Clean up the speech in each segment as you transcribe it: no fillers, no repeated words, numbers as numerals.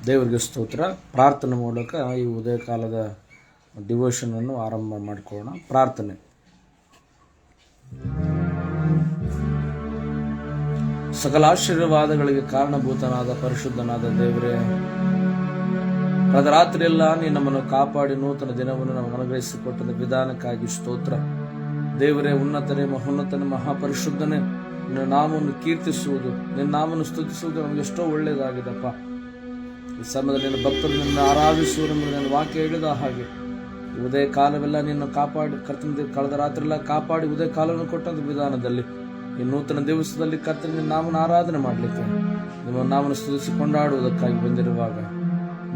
ದೇವರಿಗೆ ಸ್ತೋತ್ರ. ಪ್ರಾರ್ಥನೆ ಮೂಲಕ ಈ ಉದಯ ಕಾಲದ ಡಿವೋಷನನ್ನು ಆರಂಭ ಮಾಡಿಕೊಳ್ಳೋಣ. ಪ್ರಾರ್ಥನೆ. ಸಕಲ ಆಶೀರ್ವಾದಗಳಿಗೆ ಕಾರಣಭೂತನಾದ ಪರಿಶುದ್ಧನಾದ ದೇವರೇ, ಕಳೆದ ರಾತ್ರಿಯೆಲ್ಲ ನೀನು ನಮ್ಮನ್ನು ಕಾಪಾಡಿ ನೂತನ ದಿನವನ್ನು ನಮಗೆ ಅನುಗ್ರಹಿಸಿಕೊಟ್ಟದ ವಿಧಾನಕ್ಕಾಗಿ ಸ್ತೋತ್ರ. ದೇವರೇ, ಉನ್ನತನೇ ಮಹೋನ್ನತನೇ ಮಹಾಪರಿಶುದ್ಧನೇ, ನಿನ್ನ ನಾಮವನ್ನು ಕೀರ್ತಿಸುವುದು, ನಿನ್ನ ನಾಮವನ್ನು ಸ್ತುತಿಸುವುದು ನಮಗೆ ಎಷ್ಟೋ ಒಳ್ಳೆಯದಾಗಿದೆಪ್ಪ. ಈ ಸಮಯದಲ್ಲಿ ನಿನ್ನ ಭಕ್ತರು ನಿನ್ನ ಆರಾಧಿಸುವುದು ನನ್ನ ವಾಕ್ಯ ಹೇಳಿದ ಹಾಗೆ ಉದಯ ಕಾಲವೆಲ್ಲ ನಿನ್ನ ಕಾಪಾಡಿ ಕರ್ತನ ಕಳೆದ ರಾತ್ರಿ ಕಾಪಾಡಿ ಉದಯ ಕಾಲವನ್ನು ಕೊಟ್ಟಂತ ವಿಧಾನದಲ್ಲಿ ಈ ನೂತನ ದಿವಸದಲ್ಲಿ ಕರ್ತನ ನಿನ್ನ ನಾಮನ ಆರಾಧನೆ ಮಾಡಲಿಕ್ಕೆ, ನಿಮ್ಮ ನಾಮನ ಸ್ತುತಿಸಿ ಕೊಂಡಾಡುವುದಕ್ಕಾಗಿ ಬಂದಿರುವಾಗ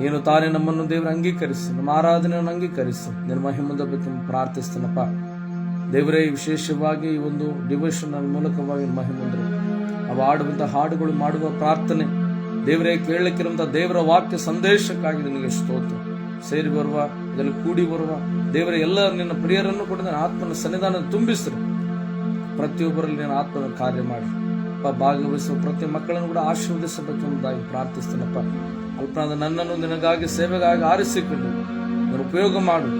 ನೀನು ತಾನೇ ನಮ್ಮನ್ನು ದೇವರ ಅಂಗೀಕರಿಸಿ, ನಮ್ಮ ಆರಾಧನೆಯನ್ನು ಅಂಗೀಕರಿಸಿ ನಿನ್ನ ಮಹಿಮದ ಬಗ್ಗೆ ಪ್ರಾರ್ಥಿಸ್ತೇನಪ್ಪ. ದೇವರೇ, ವಿಶೇಷವಾಗಿ ಈ ಒಂದು ಡಿವೋಷನ್ ಮೂಲಕವಾಗಿ ಮಹಿಮಂದ್ರೆ ಅವು ಆಡುವಂಥ ಹಾಡುಗಳು, ಮಾಡುವ ಪ್ರಾರ್ಥನೆ, ದೇವರೇ ಕೇಳಲಿಕ್ಕಿರುವಂತಹ ದೇವರ ವಾಕ್ಯ ಸಂದೇಶಕ್ಕಾಗಿ ನಿನಗೆ ಸ್ತೋತ್ರ. ಸೇರಿ ಬರುವ, ಇದರಲ್ಲಿ ಕೂಡಿ ಬರುವ ದೇವರ ಎಲ್ಲ ನಿನ್ನ ಪ್ರಿಯರನ್ನು ಕೂಡ ನನ್ನ ಆತ್ಮನ ಸನ್ನಿಧಾನ ತುಂಬಿಸ್ರಿ. ಪ್ರತಿಯೊಬ್ಬರಲ್ಲಿ ನಿನ್ನ ಆತ್ಮನ ಕಾರ್ಯ ಮಾಡಿ ಭಾಗವಹಿಸುವ ಪ್ರತಿ ಮಕ್ಕಳನ್ನು ಕೂಡ ಆಶೀರ್ವದಿಸಬೇಕೆಂಬುದಾಗಿ ಪ್ರಾರ್ಥಿಸ್ತೇನಪ್ಪ. ಅಲ್ಪನಾದ ನನ್ನನ್ನು ನಿನಗಾಗಿ ಸೇವೆಗಾಗಿ ಆರಿಸಿಕೊಂಡು ನೀನು ಉಪಯೋಗ ಮಾಡು.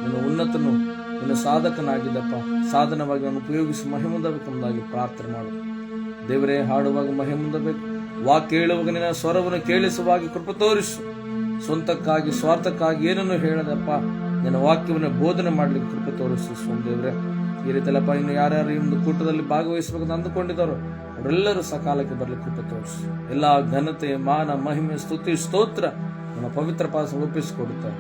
ನೀನು ಉನ್ನತನು, ನೀನು ಸಾಧಕನಾಗಿದ್ದಪ್ಪ. ಸಾಧನವಾಗಿ ನಾನು ಉಪಯೋಗಿಸಿ ಮಹಿಮುಂದಬೇಕೆಂಬುದಾಗಿ ಪ್ರಾರ್ಥನೆ ಮಾಡು. ದೇವರೇ, ಹಾಡುವಾಗ ಮಹಿಮುಂದಬೇಕು, ವಾಕ್ಯ ಹೇಳುವಾಗ ನಿನ್ನ ಸ್ವರವನ್ನು ಕೇಳಿಸುವಾಗಿ ಕೃಪೆ ತೋರಿಸು. ಸ್ವಂತಕ್ಕಾಗಿ ಸ್ವಾರ್ಥಕ್ಕಾಗಿ ಏನನ್ನು ಹೇಳದಪ್ಪ, ನಿನ್ನ ವಾಕ್ಯವನ್ನು ಬೋಧನೆ ಮಾಡಲಿಕ್ಕೆ ಕೃಪೆ ತೋರಿಸು. ದೇವರೇ, ಈ ರೀತಿಯಲ್ಲಪ್ಪ ಇನ್ನು ಯಾರ್ಯಾರು ಈ ಒಂದು ಕೂಟದಲ್ಲಿ ಭಾಗವಹಿಸಬೇಕಂತ ಅಂದುಕೊಂಡಿದ್ದಾರೋ ಅವರೆಲ್ಲರೂ ಸಕಾಲಕ್ಕೆ ಬರಲಿಕ್ಕೆ ಕೃಪೆ ತೋರಿಸು. ಎಲ್ಲ ಘನತೆ, ಮಾನ, ಮಹಿಮೆ, ಸ್ತುತಿ, ಸ್ತೋತ್ರ ನಮ್ಮ ಪವಿತ್ರ ಪಾಸ ಒಪ್ಪಿಸಿಕೊಡುತ್ತಾರೆ.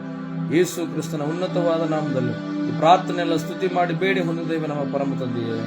ಯೇಸು ಕ್ರಿಸ್ತನ ಉನ್ನತವಾದ ನಾಮದಲ್ಲಿ ಈ ಪ್ರಾರ್ಥನೆಯೆಲ್ಲ ಸ್ತುತಿ ಮಾಡಿ ಬೇಡಿ ಹೊಂದಿದ್ದೇವೆ ನಮ್ಮ ಪರಮ ತಂದೆಯೇ.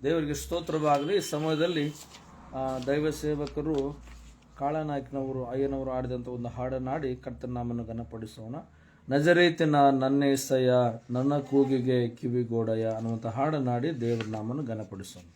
ದೇವರಿಗೆ ಸ್ತೋತ್ರವಾಗಲಿ. ಈ ಸಮಯದಲ್ಲಿ ದೈವ ಸೇವಕರು ಕಾಳನಾಯಕನವರು ಅಯ್ಯನವರು ಆಡಿದಂಥ ಒಂದು ಹಾಡನ್ನಾಡಿ ಕರ್ತನ ನಾಮನ್ನು ಘನಪಡಿಸೋಣ. ನಜರೇತಿನ ನನ್ನೇಸಯ್ಯ, ನನ್ನ ಕೂಗಿಗೆ ಕಿವಿಗೋಡಯ್ಯ ಅನ್ನುವಂಥ ಹಾಡನ್ನಾಡಿ ದೇವರ ನಾಮನ್ನು ಘನಪಡಿಸೋಣ.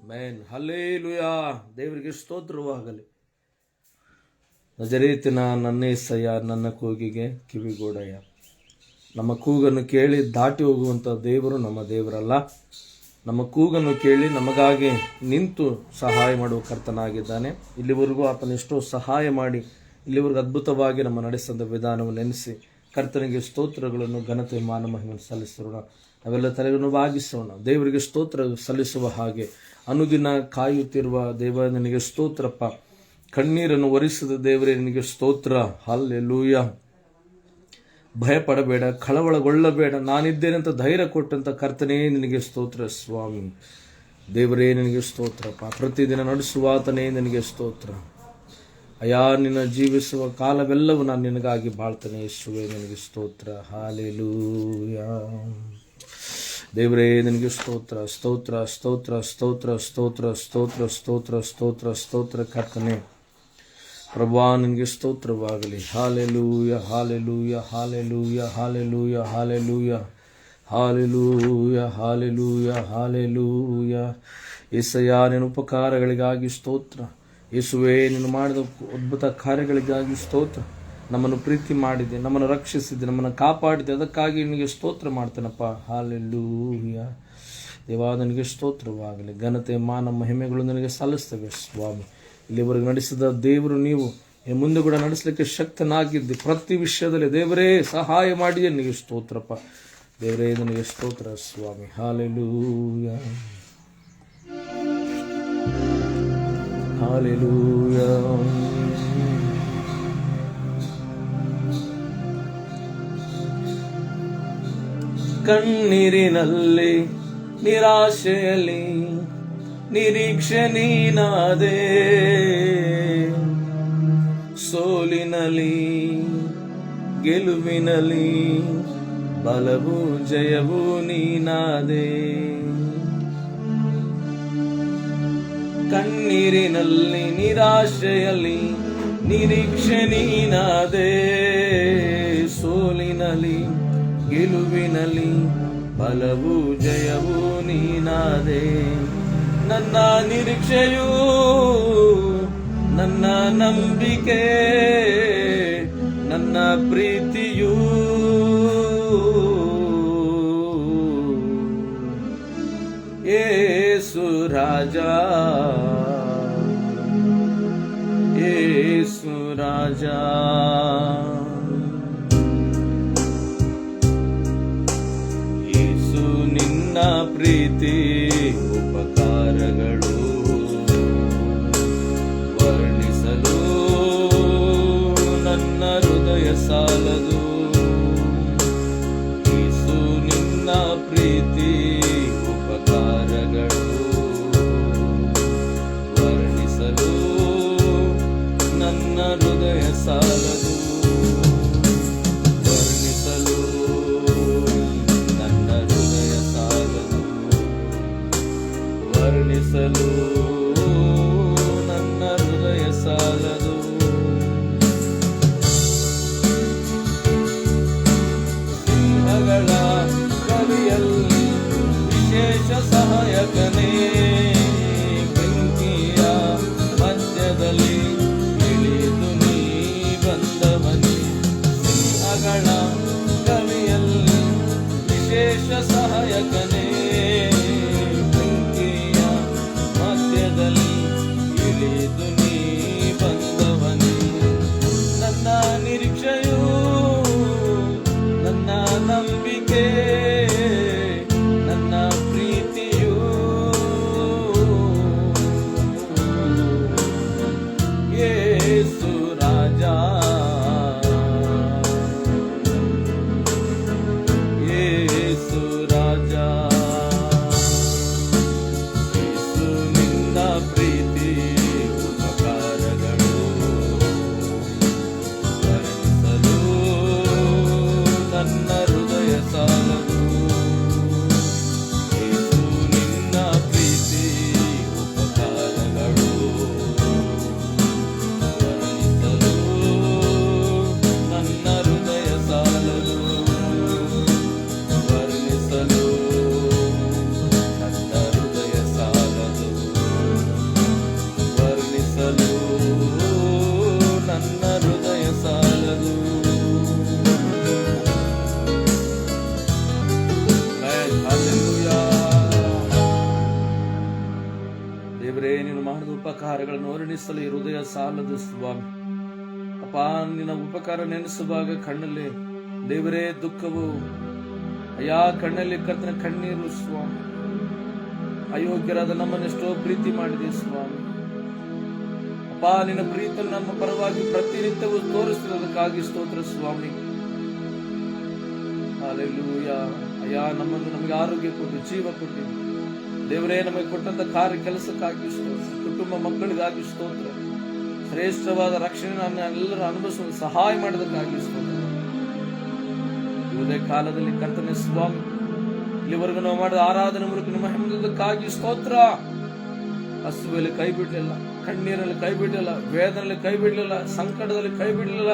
Main hallelujah. ದೇವರಿಗೆ ಸ್ತೋತ್ರವಾಗಲಿ. ನಜರೇತಿನ ನನ್ನೇಸಯ್ಯ, ನನ್ನ ಕೂಗಿಗೆ ಕಿವಿಗೋಡಯ್ಯ. ನಮ್ಮ ಕೂಗನ್ನು ಕೇಳಿ ದಾಟಿ ಹೋಗುವಂಥ ದೇವರು ನಮ್ಮ ದೇವರಲ್ಲ. ನಮ್ಮ ಕೂಗನ್ನು ಕೇಳಿ ನಮಗಾಗಿ ನಿಂತು ಸಹಾಯ ಮಾಡುವ ಕರ್ತನಾಗಿದ್ದಾನೆ. ಇಲ್ಲಿವರೆಗೂ ಆತನ ಎಷ್ಟೋ ಸಹಾಯ ಮಾಡಿ ಇಲ್ಲಿವರೆಗೂ ಅದ್ಭುತವಾಗಿ ನಮ್ಮ ನಡೆಸಿದ ವಿಧಾನವನ್ನು ನೆನೆಸಿ ಕರ್ತನಿಗೆ ಸ್ತೋತ್ರಗಳನ್ನು ಘನತೆ ಮಾನ ಮಹಿಮೆ ಸಲ್ಲಿಸೋಣ. ನಾವೆಲ್ಲ ತಲೆಗಳನ್ನು ಬಾಗಿಸೋಣ. ದೇವರಿಗೆ ಸ್ತೋತ್ರ ಸಲ್ಲಿಸುವ ಹಾಗೆ ಅನುದಿನ ಕಾಯುತ್ತಿರುವ ದೇವ ನಿನಗೆ ಸ್ತೋತ್ರಪ್ಪ. ಕಣ್ಣೀರನ್ನು ಒರೆಸಿದ ದೇವರೇ ನಿನಗೆ ಸ್ತೋತ್ರ. ಹಲ್ಲೆಲೂಯಾ. ಭಯಪಡಬೇಡ, ಕಳವಳಗೊಳ್ಳಬೇಡ, ನಾನಿದ್ದೇನೆ ಅಂತ ಧೈರ್ಯ ಕೊಟ್ಟಂತ ಕರ್ತನೇ ನಿನಗೆ ಸ್ತೋತ್ರ ಸ್ವಾಮಿ. ದೇವರೇ ನಿನಗೆ ಸ್ತೋತ್ರಪ್ಪ. ಪ್ರತಿದಿನ ನಡೆಸುವಾತನೇ ನಿನಗೆ ಸ್ತೋತ್ರ ಅಯ್ಯ. ನಿನ್ನ ಜೀವಿಸುವ ಕಾಲವೆಲ್ಲವೂ ನಾನು ನಿನಗಾಗಿ ಬಾಳ್ತೇನೆ ಯೇಸುವೇ, ನಿನಗೆ ಸ್ತೋತ್ರ. ಹಾಲೆಲೂಯಾ. ದೇವರೇ ನಿನಗೆ ಸ್ತೋತ್ರ ಸ್ತೋತ್ರ ಸ್ತೋತ್ರ ಸ್ತೋತ್ರ ಸ್ತೋತ್ರ ಸ್ತೋತ್ರ ಸ್ತೋತ್ರ ಸ್ತೋತ್ರ ಸ್ತೋತ್ರ ಕರ್ತನೆ. ಪ್ರಭಾ ನಿನಗೆ ಸ್ತೋತ್ರವಾಗಲಿ. Hallelujah hallelujah hallelujah hallelujah hallelujah hallelujah hallelujah hallelujah. ಏಸಯ್ಯ ನಿನ್ನ ಉಪಕಾರಗಳಿಗಾಗಿ ಸ್ತೋತ್ರ. ಯೇಸುವೇ ನೀನು ಮಾಡಿದ ಅದ್ಭುತ ಕಾರ್ಯಗಳಿಗಾಗಿ ಸ್ತೋತ್ರ. ನಮ್ಮನ್ನು ಪ್ರೀತಿ ಮಾಡಿದೆ, ನಮ್ಮನ್ನು ರಕ್ಷಿಸಿದೆ, ನಮ್ಮನ್ನು ಕಾಪಾಡಿದೆ, ಅದಕ್ಕಾಗಿ ನಿನಗೆ ಸ್ತೋತ್ರ ಮಾಡ್ತೇನಪ್ಪ. ಹಾಲೆಲೂಯ. ದೇವಾ ನಿನಗೆ ಸ್ತೋತ್ರವಾಗಲಿ. ಘನತೆ ಮಾನ ಮಹಿಮೆಗಳು ನಿನಗೆ ಸಲ್ಲಿಸ್ತೇವೆ ಸ್ವಾಮಿ. ಇಲ್ಲಿವರೆಗೆ ನಡೆಸಿದ ದೇವರು ನೀವು ಮುಂದೆ ಕೂಡ ನಡೆಸಲಿಕ್ಕೆ ಶಕ್ತನಾಗಿದ್ದೆ. ಪ್ರತಿ ವಿಷಯದಲ್ಲಿ ದೇವರೇ ಸಹಾಯ ಮಾಡಿ ನಿನಗೆ ಸ್ತೋತ್ರಪ್ಪ. ದೇವರೇ ನಿನಗೆ ಸ್ತೋತ್ರ ಸ್ವಾಮಿ. Hallelujah hallelujah. ಕಣ್ಣೀರಿನಲ್ಲಿ ನಿರಾಶೆಯಲ್ಲಿ ನಿರೀಕ್ಷೆ ನೀನಾದೆ, ಸೋಲಿನಲ್ಲಿ ಗೆಲುವಿನಲ್ಲಿ ಬಲವು ಜಯವು ನೀನಾದೆ. ಕಣ್ಣೀರಿನಲ್ಲಿ ನಿರಾಶೆಯಲ್ಲಿ ನಿರೀಕ್ಷೆ ನೀನಾದೆ, ಸೋಲಿನಲ್ಲಿ ಗೆಲುವಿನಲ್ಲಿ ಬಲವು ಜಯವು ನೀನಾದೆ. ನನ್ನ ನಿರೀಕ್ಷೆಯೂ ನನ್ನ ನಂಬಿಕೆ ನನ್ನ ಪ್ರೀತಿಯೂ ಯೇಸು ರಾಜ, ಯೇಸು ರಾಜ. ಯೇಸು ನಿನ್ನ ಪ್ರೀತಿ ಉಪಕಾರಗಳು ವರ್ಣಿಸಲು ನನ್ನ ಹೃದಯ ಸಾಲದು. ಯೇಸು ನಿನ್ನ ಪ್ರೀತಿ ಉಪಕಾರಗಳು ವರ್ಣಿಸಲು ನನ್ನ ಹೃದಯ ಸಾಲದು. ವರ್ಣಿಸಲು ನನ್ನ ಹೃದಯ ಸಾಲದು. ವರ್ಣಿಸಲು ನನ್ನ ಹೃದಯ ಸಾಲದು. ಸಿಂಹಗಳ ಕವಿಯಲ್ಲಿ ವಿಶೇಷ ಸಹಾಯಕನೇ, ಬೆಂಕಿಯ ಮಧ್ಯದಲ್ಲಿ ಇಳಿದು ನೀ ಬಂದವನೇ. ಸಿಂಹಗಳ ಕವಿಯಲ್ಲಿ ವಿಶೇಷ ಸಹಾಯಕನೇ, ಬೆಂಕಿಯ ಮಧ್ಯದಲ್ಲಿ ಇಳಿದು ನೀ ಬಂದವನೇ. ನನ್ನ ನಿರೀಕ್ಷೆಯೂ ನನ್ನ ನಂಬಿಕೆ ನನ್ನ ಪ್ರೀತಿಯೂ ದೇವರೇ, ನೀನು ಮಾಡಿದ ಉಪಕಾರಗಳನ್ನು ವರ್ಣಿಸಲು ಈ ಹೃದಯ ಸಾಲದು ಸ್ವಾಮಿ. ಅಪ್ಪ, ನಿನ್ನ ಉಪಕಾರ ನೆನೆಸುವಾಗ ಕಣ್ಣಲ್ಲಿ ದೇವರೇ ದುಃಖವು, ಅಯ್ಯ ಕಣ್ಣಲ್ಲಿ ಕರ್ತನ ಕಣ್ಣೀರು ಸ್ವಾಮಿ. ಅಯೋಗ್ಯರಾದ ನಮ್ಮನ್ನೆಷ್ಟೋ ಪ್ರೀತಿ ಮಾಡಿದೆ ಸ್ವಾಮಿ. ಅಪ್ಪ, ನಿನ್ನ ಪ್ರೀತಿಯನ್ನು ನಮ್ಮ ಪರವಾಗಿ ಪ್ರತಿನಿತ್ಯವೂ ತೋರಿಸಿರೋದಕ್ಕಾಗಿ ಸ್ತೋತ್ರ ಸ್ವಾಮಿ. ಹಲ್ಲೆಲೂಯಾ. ಅಯ್ಯ, ನಮ್ಮನ್ನು ನಮಗೆ ಆರೋಗ್ಯ ಕೊಟ್ಟು ಜೀವ ಕೊಟ್ಟು ದೇವರೇ, ನಮಗೆ ಕೊಟ್ಟಂತ ಕಾರ್ಯ ಕೆಲಸಕ್ಕಾಗಿ ಸ್ತೋತ್ರ, ಕುಟುಂಬ ಮಕ್ಕಳಿಗಾಗಿ ಸ್ತೋತ್ರ, ಶ್ರೇಷ್ಠವಾದ ರಕ್ಷಣೆ ಎಲ್ಲರೂ ಅನುಭವಿಸುವ ಸಹಾಯ ಮಾಡಿದಕ್ಕಾಗಿ ಸ್ತೋತ್ರ. ಇವುದೇ ಕಾಲದಲ್ಲಿ ಕರ್ತನೆ ಸ್ವಾಮಿ, ಇಲ್ಲಿವರೆಗೂ ನಾವು ಮಾಡಿದ ಆರಾಧನೆ ಮೂಲಕ ನಿಮ್ಮ ಹೆಮ್ಮದಕ್ಕಾಗಿ ಸ್ತೋತ್ರ. ಹಸುವೆಯಲ್ಲಿ ಕೈ ಬಿಡ್ಲಿಲ್ಲ, ಕಣ್ಣೀರಲ್ಲಿ ಕೈ ಬಿಡಲಿಲ್ಲ, ವೇದನೆಯಲ್ಲಿ ಕೈ ಬಿಡಲಿಲ್ಲ, ಸಂಕಟದಲ್ಲಿ ಕೈ ಬಿಡಲಿಲ್ಲ.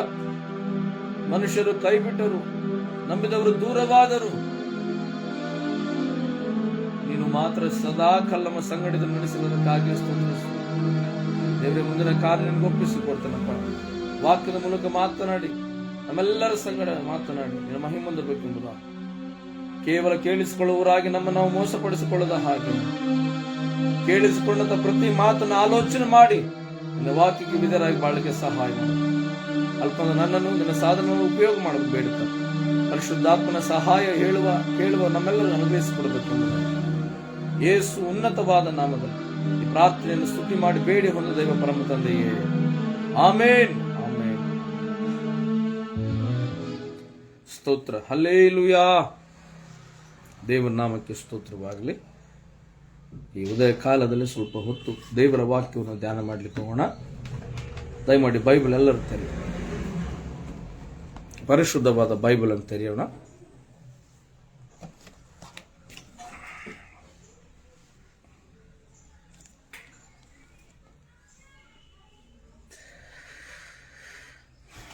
ಮನುಷ್ಯರು ಕೈ ಬಿಟ್ಟರು, ನಂಬಿದವರು ದೂರವಾದರು. ನೀನು ಮಾತ್ರ ಸದಾ ಕಲ್ಲಮ್ಮ ಸಂಗಡಿತ ನಡೆಸಿರುವುದಕ್ಕಾಗಿ ಸ್ತೋತ್ರ. ದೇವರೇ, ಮುಂದಿನ ಕಾರ್ಯ ನಿನಗೆ ಒಪ್ಪಿಸಿಕೊಡ್ತೇನಪ್ಪ. ವಾಕ್ಯದ ಮೂಲಕ ಮಾತನಾಡಿ ನಮ್ಮೆಲ್ಲರ ಸಂಗಡ ಮಾತನಾಡಿ ನಿನ್ನ ಮಹಿಮೆ ಹೊಂದಬೇಕೆಂಬುದು. ಕೇವಲ ಕೇಳಿಸಿಕೊಳ್ಳುವವರಾಗಿ ನಮ್ಮನ್ನು ನಾವು ಮೋಸಪಡಿಸಿಕೊಳ್ಳದ ಹಾಗೆ ಕೇಳಿಸಿಕೊಂಡಂತ ಪ್ರತಿ ಮಾತನ್ನು ಆಲೋಚನೆ ಮಾಡಿ ನಿನ್ನ ವಾಕ್ಯಕ್ಕೆ ವಿಧೇಯರಾಗಿ ಬಾಳಲಿಕ್ಕೆ ಸಹಾಯ ಮಾಡಿ. ಅಲ್ಪ ನನ್ನನ್ನು ನಿನ್ನ ಸಾಧನವನ್ನು ಉಪಯೋಗ ಮಾಡಲು ಬೇಡುತ್ತ ಪರಿಶುದ್ಧಾತ್ಮನ ಸಹಾಯ ಕೇಳುವ ನಮ್ಮೆಲ್ಲರೂ ಅನುಗ್ರಹಿಸಿಕೊಡಬೇಕೆಂಬುದು ಯೇಸು ಉನ್ನತವಾದ ನಾಮದಲ್ಲಿ ಈ ಪ್ರಾರ್ಥನೆಯನ್ನು ಸ್ತುತಿ ಮಾಡಿ ಬೇಡಿ ಹೊಂದ ದೈವ ಪರಮ ತಂದೆಯೇ, ಆಮೇನ್. ಆಮೇನ್. ಸ್ತೋತ್ರ. ಹಲ್ಲೆಲೂಯಾ. ದೇವರ ನಾಮಕ್ಕೆ ಸ್ತೋತ್ರವಾಗಲಿ. ಈ ಉದಯ ಕಾಲದಲ್ಲಿ ಸ್ವಲ್ಪ ಹೊತ್ತು ದೇವರ ವಾಕ್ಯವನ್ನು ಧ್ಯಾನ ಮಾಡಲಿಕ್ಕೆ ಹೋಗೋಣ. ದಯಮಾಡಿ ಬೈಬಲ್ ಎಲ್ಲರೂ ತೆರೆಯೋಣ. ಪರಿಶುದ್ಧವಾದ ಬೈಬಲ್ ಅನ್ನು ತೆರೆಯೋಣ.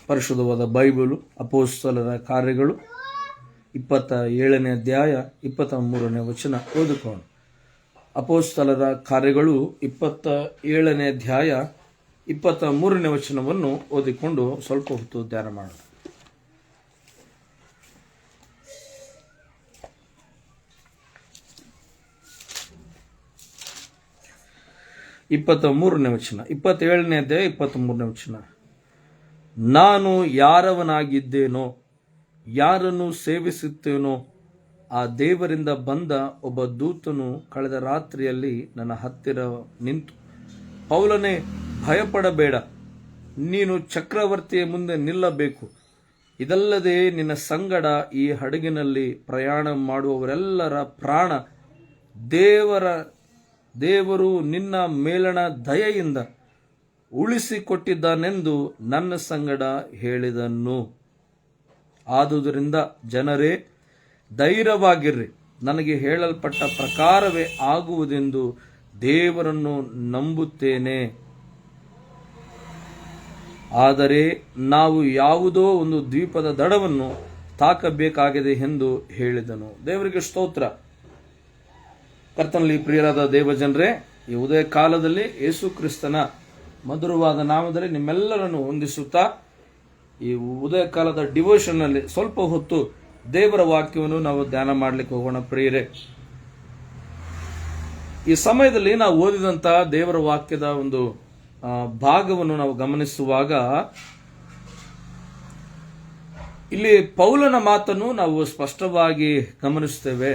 ಪರಿಶುದ್ಧವಾದ ಬೈಬಲು ಅಪೊಸ್ತಲರ ಕಾರ್ಯಗಳು 27ನೇ ಅಧ್ಯಾಯ 23ನೇ ವಚನ ಓದಿಕೊಂಡು. ಅಪೊಸ್ತಲರ ಕಾರ್ಯಗಳು 27ನೇ ಅಧ್ಯಾಯ 23ನೇ ವಚನವನ್ನು ಓದಿಕೊಂಡು ಸ್ವಲ್ಪ ಹೊತ್ತು ಧ್ಯಾನ ಮಾಡೋಣ. ಮೂರನೇ ವಚನ, 27ನೇ ಅಧ್ಯಾಯ 23ನೇ ವಚನ. ನಾನು ಯಾರವನಾಗಿದ್ದೇನೋ, ಯಾರನ್ನು ಸೇವಿಸುತ್ತೇನೋ, ಆ ದೇವರಿಂದ ಬಂದ ಒಬ್ಬ ದೂತನು ಕಳೆದ ರಾತ್ರಿಯಲ್ಲಿ ನನ್ನ ಹತ್ತಿರ ನಿಂತು, ಪೌಲನೇ, ಭಯಪಡಬೇಡ, ನೀನು ಚಕ್ರವರ್ತಿಯ ಮುಂದೆ ನಿಲ್ಲಬೇಕು. ಇದಲ್ಲದೆ ನಿನ್ನ ಸಂಗಡ ಈ ಹಡಗಿನಲ್ಲಿ ಪ್ರಯಾಣ ಮಾಡುವವರೆಲ್ಲರ ಪ್ರಾಣ ದೇವರು ನಿನ್ನ ಮೇಲಣ ದಯೆಯಿಂದ ಉಳಿಸಿಕೊಟ್ಟಿದ್ದಾನೆಂದು ನನ್ನ ಸಂಗಡ ಹೇಳಿದನು. ಆದುದರಿಂದ ಜನರೇ, ಧೈರ್ಯವಾಗಿರ್ರಿ, ನನಗೆ ಹೇಳಲ್ಪಟ್ಟ ಪ್ರಕಾರವೇ ಆಗುವುದೆಂದು ದೇವರನ್ನು ನಂಬುತ್ತೇನೆ. ಆದರೆ ನಾವು ಯಾವುದೋ ಒಂದು ದ್ವೀಪದ ದಡವನ್ನು ತಾಕಬೇಕಾಗಿದೆ ಎಂದು ಹೇಳಿದನು. ದೇವರಿಗೆ ಸ್ತೋತ್ರ. ಕರ್ತನಲ್ಲಿ ಪ್ರಿಯರಾದ ದೇವಜನರೇ, ಈ ಉದಯ ಕಾಲದಲ್ಲಿ ಯೇಸು ಕ್ರಿಸ್ತನ ಮಧುರವಾದ ನಾಮದಲ್ಲಿ ನಿಮ್ಮೆಲ್ಲರನ್ನು ವಂದಿಸುತ್ತಾ ಈ ಉದಯ ಕಾಲದ ಡಿವೋಷನ್ ನಲ್ಲಿ ಸ್ವಲ್ಪ ಹೊತ್ತು ದೇವರ ವಾಕ್ಯವನ್ನು ನಾವು ಧ್ಯಾನ ಮಾಡಲಿಕ್ಕೆ ಹೋಗೋಣ. ಪ್ರಿಯರೇ, ಈ ಸಮಯದಲ್ಲಿ ನಾವು ಓದಿದಂತಹ ದೇವರ ವಾಕ್ಯದ ಒಂದು ಭಾಗವನ್ನು ನಾವು ಗಮನಿಸುವಾಗ ಇಲ್ಲಿ ಪೌಲನ ಮಾತನ್ನು ನಾವು ಸ್ಪಷ್ಟವಾಗಿ ಗಮನಿಸುತ್ತೇವೆ.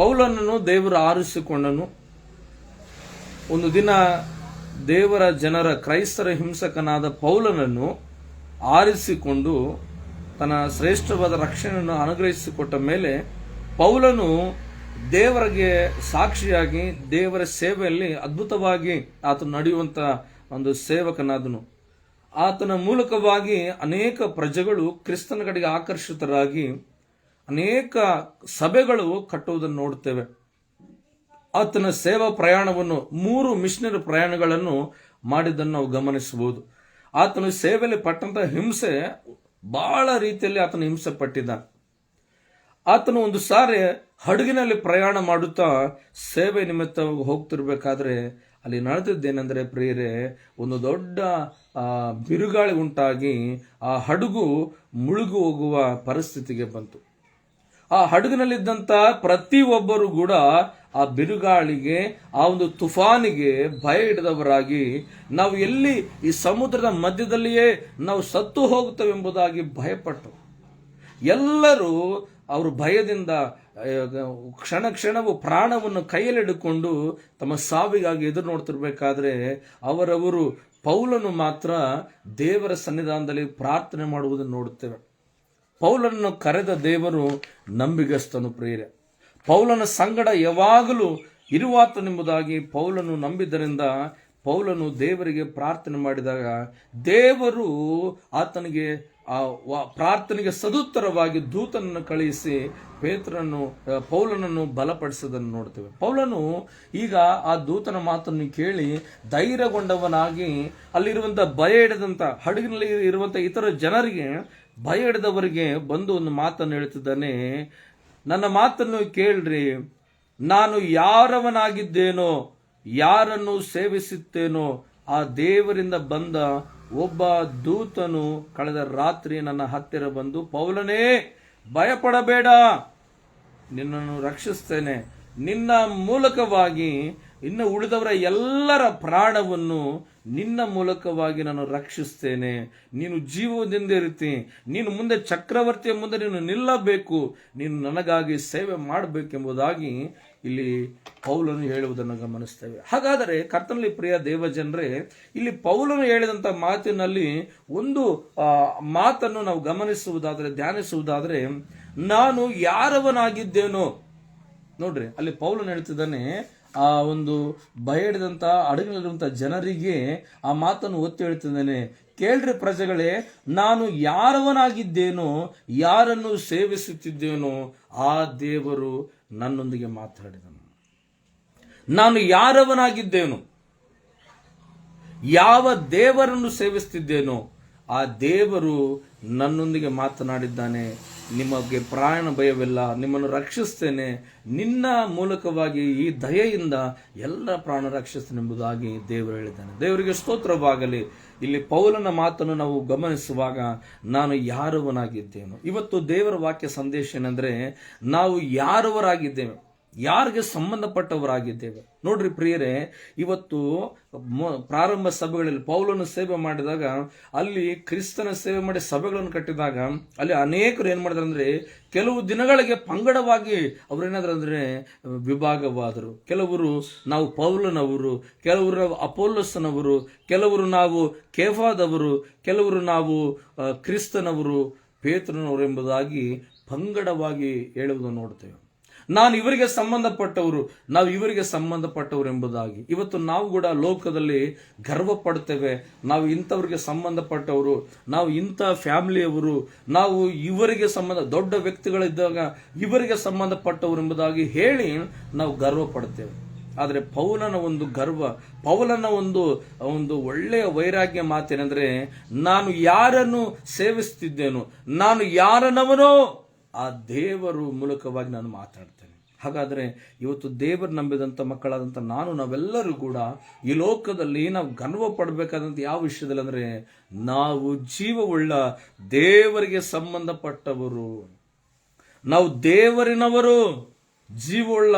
ಪೌಲನನ್ನು ದೇವರು ಆರಿಸಿಕೊಂಡನು. ಒಂದು ದಿನ ದೇವರ ಜನರ ಕ್ರೈಸ್ತರ ಹಿಂಸಕನಾದ ಪೌಲನನ್ನು ಆರಿಸಿಕೊಂಡು ತನ್ನ ಶ್ರೇಷ್ಠವಾದ ರಕ್ಷಣೆಯನ್ನು ಅನುಗ್ರಹಿಸಿಕೊಟ್ಟ ಮೇಲೆ ಪೌಲನು ದೇವರಿಗೆ ಸಾಕ್ಷಿಯಾಗಿ ದೇವರ ಸೇವೆಯಲ್ಲಿ ಅದ್ಭುತವಾಗಿ ಆತನು ನಡೆಯುವಂತ ಒಂದು ಸೇವಕನಾದನು. ಆತನ ಮೂಲಕವಾಗಿ ಅನೇಕ ಪ್ರಜೆಗಳು ಕ್ರಿಸ್ತನ ಕಡೆಗೆ ಆಕರ್ಷಿತರಾಗಿ ಅನೇಕ ಸಭೆಗಳು ಕಟ್ಟುವುದನ್ನು ನೋಡುತ್ತೇವೆ. ಆತನ ಸೇವಾ ಪ್ರಯಾಣವನ್ನು 3 ಮಿಷನರಿ ಪ್ರಯಾಣಗಳನ್ನು ಮಾಡಿದ್ದನ್ನು ನಾವು ಗಮನಿಸಬಹುದು. ಆತನ ಸೇವೆಯಲ್ಲಿ ಪಟ್ಟಂತ ಹಿಂಸೆ ಬಹಳ ರೀತಿಯಲ್ಲಿ ಆತನ ಹಿಂಸೆ ಪಟ್ಟಿದ್ದ. ಆತನು ಒಂದು ಸಾರಿ ಹಡಗಿನಲ್ಲಿ ಪ್ರಯಾಣ ಮಾಡುತ್ತಾ ಸೇವೆ ನಿಮಿತ್ತ ಹೋಗ್ತಿರ್ಬೇಕಾದ್ರೆ ಅಲ್ಲಿ ನಡೆದಿದ್ದೇನೆಂದರೆ ಪ್ರಿಯರೇ, ಒಂದು ದೊಡ್ಡ ಬಿರುಗಾಳಿ ಉಂಟಾಗಿ ಆ ಹಡಗು ಮುಳುಗು ಹೋಗುವ ಪರಿಸ್ಥಿತಿಗೆ ಬಂತು. ಆ ಹಡಗಿನಲ್ಲಿದ್ದಂತ ಪ್ರತಿಯೊಬ್ಬರು ಕೂಡ ಆ ಬಿರುಗಾಳಿಗೆ, ಆ ಒಂದು ತುಫಾನಿಗೆ ಭಯ ಹಿಡಿದವರಾಗಿ, ನಾವು ಎಲ್ಲಿ ಈ ಸಮುದ್ರದ ಮಧ್ಯದಲ್ಲಿಯೇ ನಾವು ಸತ್ತು ಹೋಗುತ್ತವೆಂಬುದಾಗಿ ಭಯಪಟ್ಟು ಎಲ್ಲರೂ ಅವರು ಭಯದಿಂದ ಕ್ಷಣ ಕ್ಷಣವೂ ಪ್ರಾಣವನ್ನು ಕೈಯಲ್ಲಿಡಿಕೊಂಡು ತಮ್ಮ ಸಾವಿಗಾಗಿ ಎದುರು ನೋಡ್ತಿರ್ಬೇಕಾದ್ರೆ ಅವರವರು ಪೌಲನು ಮಾತ್ರ ದೇವರ ಸನ್ನಿಧಾನದಲ್ಲಿ ಪ್ರಾರ್ಥನೆ ಮಾಡುವುದನ್ನು ನೋಡುತ್ತೇವೆ. ಪೌಲನನ್ನು ಕರೆದ ದೇವರು ನಂಬಿಗಸ್ತನು ಪ್ರಿಯರೇ. ಪೌಲನ ಸಂಗಡ ಯಾವಾಗಲೂ ಇರುವಾತನೆಂಬುದಾಗಿ ಪೌಲನು ನಂಬಿದ್ದರಿಂದ ಪೌಲನು ದೇವರಿಗೆ ಪ್ರಾರ್ಥನೆ ಮಾಡಿದಾಗ ದೇವರು ಆತನಿಗೆ ಆ ಪ್ರಾರ್ಥನೆಗೆ ಸದುತ್ತರವಾಗಿ ದೂತನನ್ನು ಕಳುಹಿಸಿ ಪೌಲನನ್ನು ಬಲಪಡಿಸೋದನ್ನು ನೋಡ್ತೇವೆ. ಪೌಲನು ಈಗ ಆ ದೂತನ ಮಾತನ್ನು ಕೇಳಿ ಧೈರ್ಯಗೊಂಡವನಾಗಿ ಅಲ್ಲಿರುವಂತ ಭಯ ಹಿಡಿದಂತ ಹಡಗಿನಲ್ಲಿ ಇರುವಂತ ಇತರ ಜನರಿಗೆ, ಭಯ ಹಿಡಿದವರಿಗೆ ಬಂದು ಒಂದು ಮಾತನ್ನು ಹೇಳ್ತಿದ್ದಾನೆ. ನನ್ನ ಮಾತನ್ನು ಕೇಳ್ರಿ, ನಾನು ಯಾರವನಾಗಿದ್ದೇನೋ, ಯಾರನ್ನು ಸೇವಿಸುತ್ತೇನೋ ಆ ದೇವರಿಂದ ಬಂದ ಒಬ್ಬ ದೂತನು ಕಳೆದ ರಾತ್ರಿ ನನ್ನ ಹತ್ತಿರ ಬಂದು, ಪೌಲನೇ ಭಯಪಡಬೇಡ, ನಿನ್ನನ್ನು ರಕ್ಷಿಸ್ತೇನೆ, ನಿನ್ನ ಮೂಲಕವಾಗಿ ಇನ್ನು ಉಳಿದವರ ಎಲ್ಲರ ಪ್ರಾಣವನ್ನು ನಿನ್ನ ಮೂಲಕವಾಗಿ ನಾನು ರಕ್ಷಿಸ್ತೇನೆ, ನೀನು ಜೀವದಿಂದ ಇರ್ತಿ, ನೀನು ಮುಂದೆ ಚಕ್ರವರ್ತಿಯ ಮುಂದೆ ನೀನು ನಿಲ್ಲಬೇಕು, ನೀನು ನನಗಾಗಿ ಸೇವೆ ಮಾಡಬೇಕೆಂಬುದಾಗಿ ಇಲ್ಲಿ ಪೌಲನು ಹೇಳುವುದನ್ನು ಗಮನಿಸ್ತೇವೆ. ಹಾಗಾದರೆ ಕರ್ತನಲ್ಲಿ ಪ್ರಿಯ ದೇವಜನರೇ, ಇಲ್ಲಿ ಪೌಲನು ಹೇಳಿದಂತ ಮಾತಿನಲ್ಲಿ ಒಂದು ಮಾತನ್ನು ನಾವು ಗಮನಿಸುವುದಾದರೆ, ಧ್ಯಾನಿಸುವುದಾದರೆ, ನಾನು ಯಾರವನಾಗಿದ್ದೇನೋ. ನೋಡ್ರಿ, ಅಲ್ಲಿ ಪೌಲನು ಹೇಳ್ತಿದ್ದಾನೆ, ಆ ಒಂದು ಭಯ ಹಿಡಿದಂತ ಹಡಗಿನಲ್ಲಿರುವಂತ ಜನರಿಗೆ ಆ ಮಾತನ್ನು ಒತ್ತಿ ಹೇಳ್ತಿದ್ದಾನೆ, ಕೇಳ್ರಿ ಪ್ರಜೆಗಳೇ, ನಾನು ಯಾರವನಾಗಿದ್ದೇನೋ, ಯಾರನ್ನು ಸೇವಿಸುತ್ತಿದ್ದೇನೋ ಆ ದೇವರು ನನ್ನೊಂದಿಗೆ ಮಾತಾಡಿದನು. ನಾನು ಯಾರವನಾಗಿದ್ದೇನೋ, ಯಾವ ದೇವರನ್ನು ಸೇವಿಸುತ್ತಿದ್ದೇನೋ ಆ ದೇವರು ನನ್ನೊಂದಿಗೆ ಮಾತನಾಡಿದ್ದಾನೆ. ನಿಮಗೆ ಪ್ರಾಣ ಭಯವಿಲ್ಲ, ನಿಮ್ಮನ್ನು ರಕ್ಷಿಸ್ತೇನೆ, ನಿನ್ನ ಮೂಲಕವಾಗಿ ಈ ದಯೆಯಿಂದ ಎಲ್ಲ ಪ್ರಾಣ ರಕ್ಷಿಸ್ತೇನೆ ಎಂಬುದಾಗಿ ದೇವರು ಹೇಳಿದ್ದಾನೆ. ದೇವರಿಗೆ ಸ್ತೋತ್ರವಾಗಲಿ. ಇಲ್ಲಿ ಪೌಲನ ಮಾತನ್ನು ನಾವು ಗಮನಿಸುವಾಗ ನಾನು ಯಾರವನಾಗಿದ್ದೇನೋ. ಇವತ್ತು ದೇವರ ವಾಕ್ಯ ಸಂದೇಶ ಏನೆಂದ್ರೆ, ನಾವು ಯಾರವರಾಗಿದ್ದೇವೆ, ಯಾರಿಗೆ ಸಂಬಂಧಪಟ್ಟವರಾಗಿದ್ದೇವೆ. ನೋಡ್ರಿ ಪ್ರಿಯರೇ, ಇವತ್ತು ಪ್ರಾರಂಭ ಸಭೆಗಳಲ್ಲಿ ಪೌಲನು ಸೇವೆ ಮಾಡಿದಾಗ, ಅಲ್ಲಿ ಕ್ರಿಸ್ತನ ಸೇವೆ ಮಾಡಿ ಸಭೆಗಳನ್ನು ಕಟ್ಟಿದಾಗ ಅಲ್ಲಿ ಅನೇಕರು ಏನ್ ಮಾಡಿದ್ರು ಅಂದ್ರೆ, ಕೆಲವು ದಿನಗಳಿಗೆ ಪಂಗಡವಾಗಿ ಅವ್ರೇನಾದ್ರು ಅಂದ್ರೆ ವಿಭಾಗವಾದರು. ಕೆಲವರು ನಾವು ಪೌಲನವರು, ಕೆಲವರು ಅಪೋಲೋಸನವರು, ಕೆಲವರು ನಾವು ಕೇಫಾದವರು, ಕೆಲವರು ನಾವು ಕ್ರಿಸ್ತನವರು, ಪೇತ್ರನವರು ಎಂಬುದಾಗಿ ಪಂಗಡವಾಗಿ ಹೇಳುವುದನ್ನು ನೋಡ್ತೇವೆ. ನಾನು ಇವರಿಗೆ ಸಂಬಂಧಪಟ್ಟವರು, ನಾವು ಇವರಿಗೆ ಸಂಬಂಧಪಟ್ಟವರು ಎಂಬುದಾಗಿ. ಇವತ್ತು ನಾವು ಕೂಡ ಲೋಕದಲ್ಲಿ ಗರ್ವ ಪಡ್ತೇವೆ, ನಾವು ಇಂಥವ್ರಿಗೆ ಸಂಬಂಧಪಟ್ಟವರು, ನಾವು ಇಂಥ ಫ್ಯಾಮಿಲಿಯವರು, ನಾವು ಇವರಿಗೆ ದೊಡ್ಡ ವ್ಯಕ್ತಿಗಳಿದ್ದಾಗ ಇವರಿಗೆ ಸಂಬಂಧಪಟ್ಟವರು ಎಂಬುದಾಗಿ ಹೇಳಿ ನಾವು ಗರ್ವ ಪಡ್ತೇವೆ. ಆದರೆ ಪೌಲನ ಒಂದು ಗರ್ವ, ಪೌಲನ ಒಂದು ಒಳ್ಳೆಯ ವೈರಾಗ್ಯ ಮಾತೇನೆಂದ್ರೆ, ನಾನು ಯಾರನ್ನು ಸೇವಿಸುತ್ತಿದ್ದೇನೋ, ನಾನು ಯಾರನವನೋ ಆ ದೇವರು ಮೂಲಕವಾಗಿ ನಾನು ಮಾತಾಡ್ತೇನೆ. ಹಾಗಾದ್ರೆ ಇವತ್ತು ದೇವರು ನಂಬಿದಂತ ಮಕ್ಕಳಾದಂತ ನಾವೆಲ್ಲರೂ ಕೂಡ ಈ ಲೋಕದಲ್ಲಿ ನಾವು ಗರ್ವ ಪಡಬೇಕಾದಂತ ಯಾವ ವಿಷಯದಲ್ಲಿ ಅಂದ್ರೆ, ನಾವು ಜೀವವುಳ್ಳ ದೇವರಿಗೆ ಸಂಬಂಧಪಟ್ಟವರು, ನಾವು ದೇವರಿನವರು, ಜೀವವುಳ್ಳ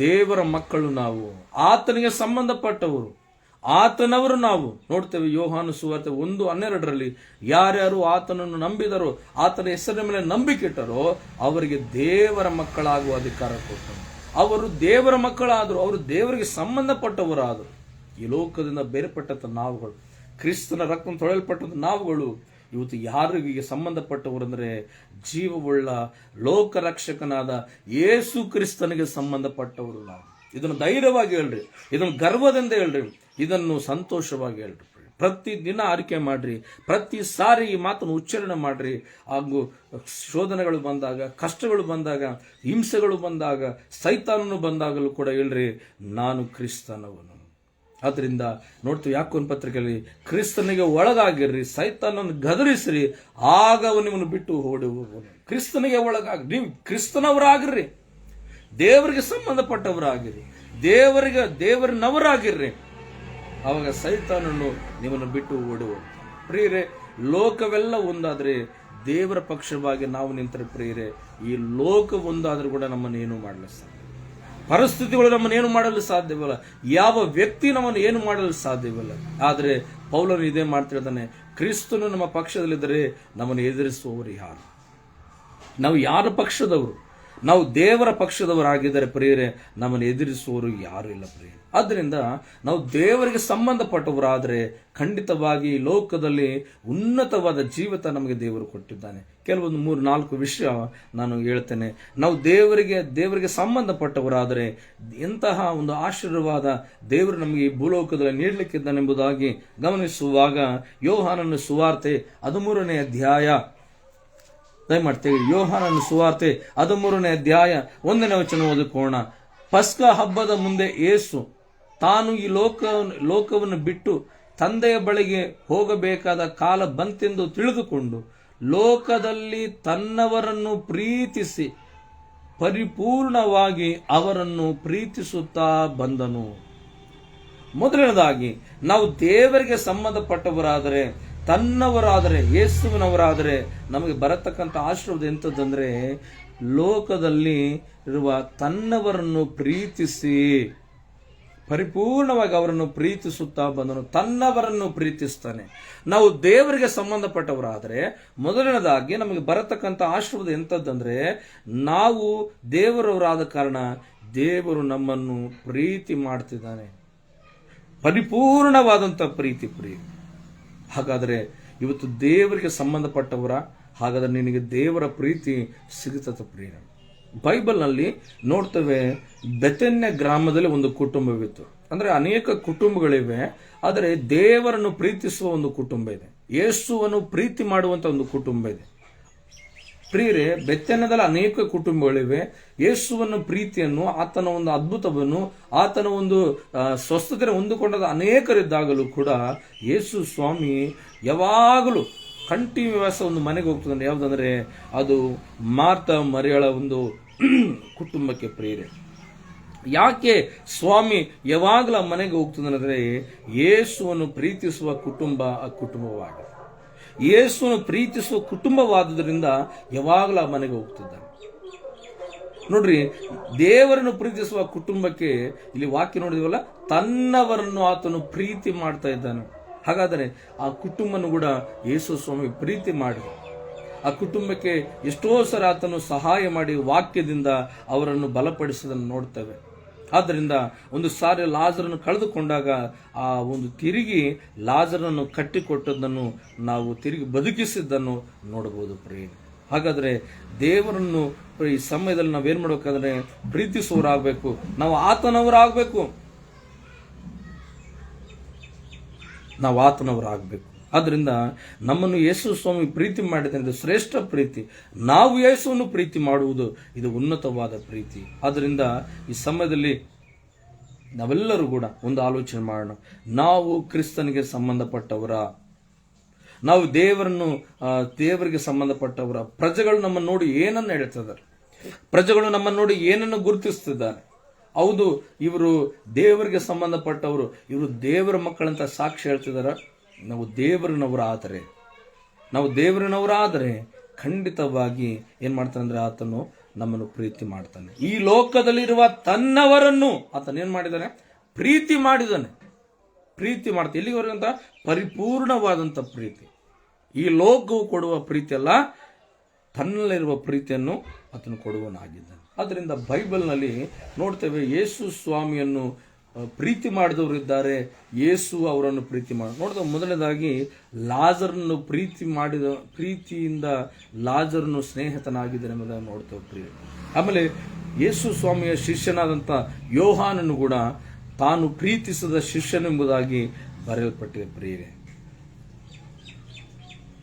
ದೇವರ ಮಕ್ಕಳು, ನಾವು ಆತನಿಗೆ ಸಂಬಂಧಪಟ್ಟವರು, ಆತನವರು ನಾವು. ನೋಡ್ತೇವೆ ಯೋಹಾನ ಸುವಾರ್ತೆ 1:12 ಯಾರ್ಯಾರು ಆತನನ್ನು ನಂಬಿದರೋ, ಆತನ ಹೆಸರಿನ ಮೇಲೆ ನಂಬಿಕೆಟ್ಟರೋ ಅವರಿಗೆ ದೇವರ ಮಕ್ಕಳಾಗುವ ಅಧಿಕಾರ ಕೊಟ್ಟರು. ಅವರು ದೇವರ ಮಕ್ಕಳಾದರು, ಅವರು ದೇವರಿಗೆ ಸಂಬಂಧಪಟ್ಟವರಾದರು. ಈ ಲೋಕದಿಂದ ಬೇರ್ಪಟ್ಟಂತ ನಾವುಗಳು, ಕ್ರಿಸ್ತನ ರಕ್ತ ತೊಳೆಯಲ್ಪಟ್ಟಂತ ನಾವುಗಳು ಇವತ್ತು ಯಾರಿಗೆ ಸಂಬಂಧಪಟ್ಟವರು ಅಂದ್ರೆ, ಜೀವವುಳ್ಳ ಲೋಕ ರಕ್ಷಕನಾದ ಯೇಸು ಕ್ರಿಸ್ತನಿಗೆ ಸಂಬಂಧಪಟ್ಟವರು ನಾವು. ಇದನ್ನು ಧೈರ್ಯವಾಗಿ ಹೇಳ್ರಿ, ಇದನ್ನು ಗರ್ವದಿಂದ ಹೇಳ್ರಿ, ಇದನ್ನು ಸಂತೋಷವಾಗಿ ಹೇಳ್ರಿ. ಪ್ರತಿ ದಿನ ಆರಿಕೆ ಮಾಡ್ರಿ, ಪ್ರತಿ ಸಾರಿ ಈ ಮಾತನ್ನು ಉಚ್ಚಾರಣೆ ಮಾಡ್ರಿ. ಹಾಗೂ ಶೋಧನೆಗಳು ಬಂದಾಗ, ಕಷ್ಟಗಳು ಬಂದಾಗ, ಹಿಂಸೆಗಳು ಬಂದಾಗ, ಸೈತಾನನು ಬಂದಾಗಲೂ ಕೂಡ ಹೇಳ್ರಿ, ನಾನು ಕ್ರಿಸ್ತನವನು. ಆದ್ರಿಂದ ನೋಡ್ತೀವಿ ಯಾಕೋನ ಪತ್ರಿಕೆಯಲ್ಲಿ, ಕ್ರಿಸ್ತನಿಗೆ ಒಳಗಾಗಿರ್ರಿ, ಸೈತಾನನ್ನು ಗದರಿಸ್ರಿ, ಆಗ ಅವನು ನಿಮ್ಮನ್ನು ಬಿಟ್ಟು ಓಡಿ ಹೋಗುವನು. ಕ್ರಿಸ್ತನಿಗೆ ಒಳಗಾಗಿ ನೀವು ಕ್ರಿಸ್ತನವರಾಗಿರ್ರಿ, ದೇವರಿಗೆ ಸಂಬಂಧಪಟ್ಟವರಾಗಿರ್ರಿ, ದೇವರಿನವರಾಗಿರ್ರಿ, ಅವಾಗ ಸೈತಾನನು ನಿಮ್ಮನ್ನು ಬಿಟ್ಟು ಓಡುವ. ಪ್ರಿಯರೇ, ಲೋಕವೆಲ್ಲ ಒಂದಾದ್ರೆ ದೇವರ ಪಕ್ಷವಾಗಿ ನಾವು ನಿಂತರೆ ಪ್ರಿಯರೇ, ಈ ಲೋಕ ಒಂದಾದ್ರೂ ಕೂಡ ನಮ್ಮನ್ನು ಏನು ಮಾಡಲು ಸಾಧ್ಯ, ಪರಿಸ್ಥಿತಿಗಳು ನಮ್ಮನ್ನು ಏನು ಮಾಡಲು ಸಾಧ್ಯವಿಲ್ಲ, ಯಾವ ವ್ಯಕ್ತಿ ನಮ್ಮನ್ನು ಏನು ಮಾಡಲು ಸಾಧ್ಯವಿಲ್ಲ. ಆದರೆ ಪೌಲನು ಇದೇ ಮಾಡ್ತಿರ್ತಾನೆ, ಕ್ರಿಸ್ತನು ನಮ್ಮ ಪಕ್ಷದಲ್ಲಿದ್ದರೆ ನಮ್ಮನ್ನು ಎದುರಿಸುವವರು ಯಾರು? ನಾವು ಯಾರ ಪಕ್ಷದವರು? ನಾವು ದೇವರ ಪಕ್ಷದವರಾಗಿದ್ದರೆ ಪ್ರಿಯರೇ, ನಮ್ಮನ್ನು ಎದುರಿಸುವವರು ಯಾರು ಇಲ್ಲ ಪ್ರಿಯರೇ. ಆದ್ದರಿಂದ ನಾವು ದೇವರಿಗೆ ಸಂಬಂಧಪಟ್ಟವರಾದರೆ ಖಂಡಿತವಾಗಿ ಈ ಲೋಕದಲ್ಲಿ ಉನ್ನತವಾದ ಜೀವಿತ ನಮಗೆ ದೇವರು ಕೊಟ್ಟಿದ್ದಾನೆ. ಕೆಲವೊಂದು 3-4 ವಿಷಯ ನಾನು ಹೇಳ್ತೇನೆ. ನಾವು ದೇವರಿಗೆ ಸಂಬಂಧಪಟ್ಟವರಾದರೆ ಎಂತಹ ಒಂದು ಆಶೀರ್ವಾದ ದೇವರು ನಮಗೆ ಈ ಭೂಲೋಕದಲ್ಲಿ ನೀಡಲಿಕ್ಕಿದ್ದಾನೆಂಬುದಾಗಿ ಗಮನಿಸುವಾಗ ಯೋಹಾನನ ಸುವಾರ್ತೆ 13ನೇ ಅಧ್ಯಾಯ, ದಯಮಾಡ್ತೇವೆ ಯೋಹಾನನ ಸುವಾರ್ತೆ 13ನೇ ಅಧ್ಯಾಯ 1ನೇ ವಚನ ಓದಿಕೊಳ್ಳೋಣ. ಪಸ್ಕ ಹಬ್ಬದ ಮುಂದೆ ಯೇಸು ತಾನು ಈ ಲೋಕವನ್ನು ಬಿಟ್ಟು ತಂದೆಯ ಬಳಿಗೆ ಹೋಗಬೇಕಾದ ಕಾಲ ಬಂತೆಂದು ತಿಳಿದುಕೊಂಡು ಲೋಕದಲ್ಲಿ ತನ್ನವರನ್ನು ಪ್ರೀತಿಸಿ ಪರಿಪೂರ್ಣವಾಗಿ ಅವರನ್ನು ಪ್ರೀತಿಸುತ್ತಾ ಬಂದನು. ಮೊದಲನೇದಾಗಿ ನಾವು ದೇವರಿಗೆ ಸಂಬಂಧಪಟ್ಟವರಾದರೆ, ತನ್ನವರಾದರೆ, ಯೇಸುವಿನವರಾದರೆ ನಮಗೆ ಬರತಕ್ಕಂಥ ಆಶೀರ್ವಾದ ಎಂಥದ್ದಂದ್ರೆ, ಲೋಕದಲ್ಲಿ ಇರುವ ತನ್ನವರನ್ನು ಪ್ರೀತಿಸಿ ಪರಿಪೂರ್ಣವಾಗಿ ಅವರನ್ನು ಪ್ರೀತಿಸುತ್ತಾ ಬಂದನು. ತನ್ನವರನ್ನು ಪ್ರೀತಿಸ್ತಾನೆ. ನಾವು ದೇವರಿಗೆ ಸಂಬಂಧಪಟ್ಟವರಾದರೆ ಮೊದಲನೇದಾಗಿ ನಮಗೆ ಬರತಕ್ಕಂಥ ಆಶೀರ್ವಾದ ಎಂಥದ್ದಂದ್ರೆ, ನಾವು ದೇವರವರಾದ ಕಾರಣ ದೇವರು ನಮ್ಮನ್ನು ಪ್ರೀತಿ ಮಾಡ್ತಿದ್ದಾನೆ. ಪರಿಪೂರ್ಣವಾದಂಥ ಪ್ರೀತಿ ಪ್ರಿಯ. ಹಾಗಾದರೆ ಇವತ್ತು ದೇವರಿಗೆ ಸಂಬಂಧಪಟ್ಟವರ, ಹಾಗಾದರೆ ನಿನಗೆ ದೇವರ ಪ್ರೀತಿ ಸಿಗುತ್ತದೆ ಪ್ರಿಯ. ಬೈಬಲ್ನಲ್ಲಿ ನೋಡ್ತೇವೆ, ಬೆಥನ್ಯ ಗ್ರಾಮದಲ್ಲಿ ಒಂದು ಕುಟುಂಬವಿತ್ತು. ಅಂದರೆ ಅನೇಕ ಕುಟುಂಬಗಳಿವೆ, ಆದರೆ ದೇವರನ್ನು ಪ್ರೀತಿಸುವ ಒಂದು ಕುಟುಂಬ ಇದೆ, ಯೇಸುವನ್ನು ಪ್ರೀತಿ ಮಾಡುವಂಥ ಒಂದು ಕುಟುಂಬ ಇದೆ ಪ್ರಿಯರೇ. ಬೆಥನ್ಯದಲ್ಲಿ ಅನೇಕ ಕುಟುಂಬಗಳಿವೆ. ಯೇಸುವನ್ನು ಪ್ರೀತಿಯನ್ನು, ಆತನ ಒಂದು ಅದ್ಭುತವನ್ನು, ಆತನ ಒಂದು ಸ್ವಸ್ಥತೆ ಹೊಂದಿಕೊಂಡದ ಅನೇಕರಿದ್ದಾಗಲೂ ಕೂಡ ಯೇಸು ಸ್ವಾಮಿ ಯಾವಾಗಲೂ ಕಂಟಿನ್ಯೂಸ್ ಒಂದು ಮನೆಗೆ ಹೋಗ್ತದೆ. ಯಾವುದಂದ್ರೆ ಅದು ಮಾರ್ತ ಮರಿಯಳ ಒಂದು ಕುಟುಂಬಕ್ಕೆ ಪ್ರಿಯರೇ. ಯಾಕೆ ಸ್ವಾಮಿ ಯಾವಾಗಲೂ ಆ ಮನೆಗೆ ಹೋಗ್ತದಂದ್ರೆ, ಯೇಸುವನ್ನು ಪ್ರೀತಿಸುವ ಕುಟುಂಬ ಆ ಕುಟುಂಬವಾಗಿದೆ. ಯೇಸುವನ್ನು ಪ್ರೀತಿಸುವ ಕುಟುಂಬವಾದುದರಿಂದ ಯಾವಾಗಲೂ ಆ ಮನೆಗೆ ಹೋಗ್ತಿದ್ದಾನೆ. ನೋಡ್ರಿ, ದೇವರನ್ನು ಪ್ರೀತಿಸುವ ಕುಟುಂಬಕ್ಕೆ ಇಲ್ಲಿ ವಾಕ್ಯ ನೋಡಿದ್ವಲ್ಲ, ತನ್ನವರನ್ನು ಆತನು ಪ್ರೀತಿ ಮಾಡ್ತಾ ಇದ್ದಾನೆ. ಹಾಗಾದರೆ ಆ ಕುಟುಂಬನು ಕೂಡ ಯೇಸು ಸ್ವಾಮಿ ಪ್ರೀತಿ ಮಾಡಿ ಆ ಕುಟುಂಬಕ್ಕೆ ಎಷ್ಟೋ ಸಲ ಆತನು ಸಹಾಯ ಮಾಡಿ ವಾಕ್ಯದಿಂದ ಅವರನ್ನು ಬಲಪಡಿಸೋದನ್ನು ನೋಡ್ತೇವೆ. ಆದ್ದರಿಂದ ಒಂದು ಸಾರಿ ಲಾಜರನ್ನು ಕಳೆದುಕೊಂಡಾಗ ಆ ಒಂದು ತಿರುಗಿ ಲಾಜರನ್ನು ಕಟ್ಟಿಕೊಟ್ಟದ್ದನ್ನು ನಾವು ತಿರುಗಿ ಬದುಕಿಸಿದ್ದನ್ನು ನೋಡಬಹುದು ಪ್ರಿಯ. ಹಾಗಾದರೆ ದೇವರನ್ನು ಈ ಸಮಯದಲ್ಲಿ ನಾವೇನು ಮಾಡಬೇಕಾದ್ರೆ ಪ್ರೀತಿಸುವವರಾಗಬೇಕು, ನಾವು ಆತನವರಾಗಬೇಕು, ನಾವು ಆತನವರಾಗಬೇಕು. ಆದ್ದರಿಂದ ನಮ್ಮನ್ನು ಯೇಸು ಸ್ವಾಮಿ ಪ್ರೀತಿ ಮಾಡಿದರೆ ಶ್ರೇಷ್ಠ ಪ್ರೀತಿ. ನಾವು ಯೇಸುವನ್ನು ಪ್ರೀತಿ ಮಾಡುವುದು ಇದು ಉನ್ನತವಾದ ಪ್ರೀತಿ. ಆದ್ದರಿಂದ ಈ ಸಮಯದಲ್ಲಿ ನಾವೆಲ್ಲರೂ ಕೂಡ ಒಂದು ಆಲೋಚನೆ ಮಾಡೋಣ. ನಾವು ಕ್ರಿಸ್ತನಿಗೆ ಸಂಬಂಧಪಟ್ಟವರ, ನಾವು ದೇವರಿಗೆ ಸಂಬಂಧಪಟ್ಟವರ. ಪ್ರಜೆಗಳು ನಮ್ಮನ್ನು ನೋಡಿ ಏನನ್ನು ಹೇಳ್ತಿದ್ದಾರೆ, ಪ್ರಜೆಗಳು ನಮ್ಮನ್ನು ನೋಡಿ ಏನನ್ನು ಗುರುತಿಸ್ತಿದ್ದಾರೆ. ಹೌದು, ಇವರು ದೇವರಿಗೆ ಸಂಬಂಧಪಟ್ಟವರು, ಇವರು ದೇವರ ಮಕ್ಕಳಂತ ಸಾಕ್ಷಿ ಹೇಳ್ತಿದಾರ. ನಾವು ದೇವರನವರಾದರೆ ಖಂಡಿತವಾಗಿ ಏನ್ ಮಾಡ್ತಾನೆ ಅಂದ್ರೆ, ಆತನು ನಮ್ಮನ್ನು ಪ್ರೀತಿ ಮಾಡ್ತಾನೆ. ಈ ಲೋಕದಲ್ಲಿರುವ ತನ್ನವರನ್ನು ಆತನ ಏನ್ ಮಾಡಿದಾನೆ? ಪ್ರೀತಿ ಮಾಡಿದಾನೆ. ಪ್ರೀತಿ ಮಾಡ್ತಾನೆ. ಎಲ್ಲಿವರೆಗಂತ? ಪರಿಪೂರ್ಣವಾದಂಥ ಪ್ರೀತಿ. ಈ ಲೋಕವು ಕೊಡುವ ಪ್ರೀತಿ ಅಲ್ಲ, ತನ್ನಲ್ಲಿರುವ ಪ್ರೀತಿಯನ್ನು ಆತನು ಕೊಡುವನಾಗಿದ್ದಾನೆ. ಅದರಿಂದ ಬೈಬಲ್ನಲ್ಲಿ ನೋಡ್ತೇವೆ, ಯೇಸು ಸ್ವಾಮಿಯನ್ನು ಪ್ರೀತಿ ಮಾಡಿದವರು ಇದ್ದಾರೆ, ಯೇಸು ಅವರನ್ನು ಪ್ರೀತಿ ಮಾಡಿ ನೋಡಿದ. ಮೊದಲನೇದಾಗಿ ಲಾಜರನ್ನು ಪ್ರೀತಿಯಿಂದ ಲಾಜರನು ಸ್ನೇಹಿತನಾಗಿದ್ದಾನೆ ಎಂಬುದನ್ನು ನೋಡ್ತೇವೆ ಪ್ರಿಯ. ಆಮೇಲೆ ಯೇಸು ಸ್ವಾಮಿಯ ಶಿಷ್ಯನಾದಂಥ ಯೋಹಾನನು ಕೂಡ ತಾನು ಪ್ರೀತಿಸಿದ ಶಿಷ್ಯನೆಂಬುದಾಗಿ ಬರೆಯಲ್ಪಟ್ಟಿದೆ ಪ್ರಿಯರೇ.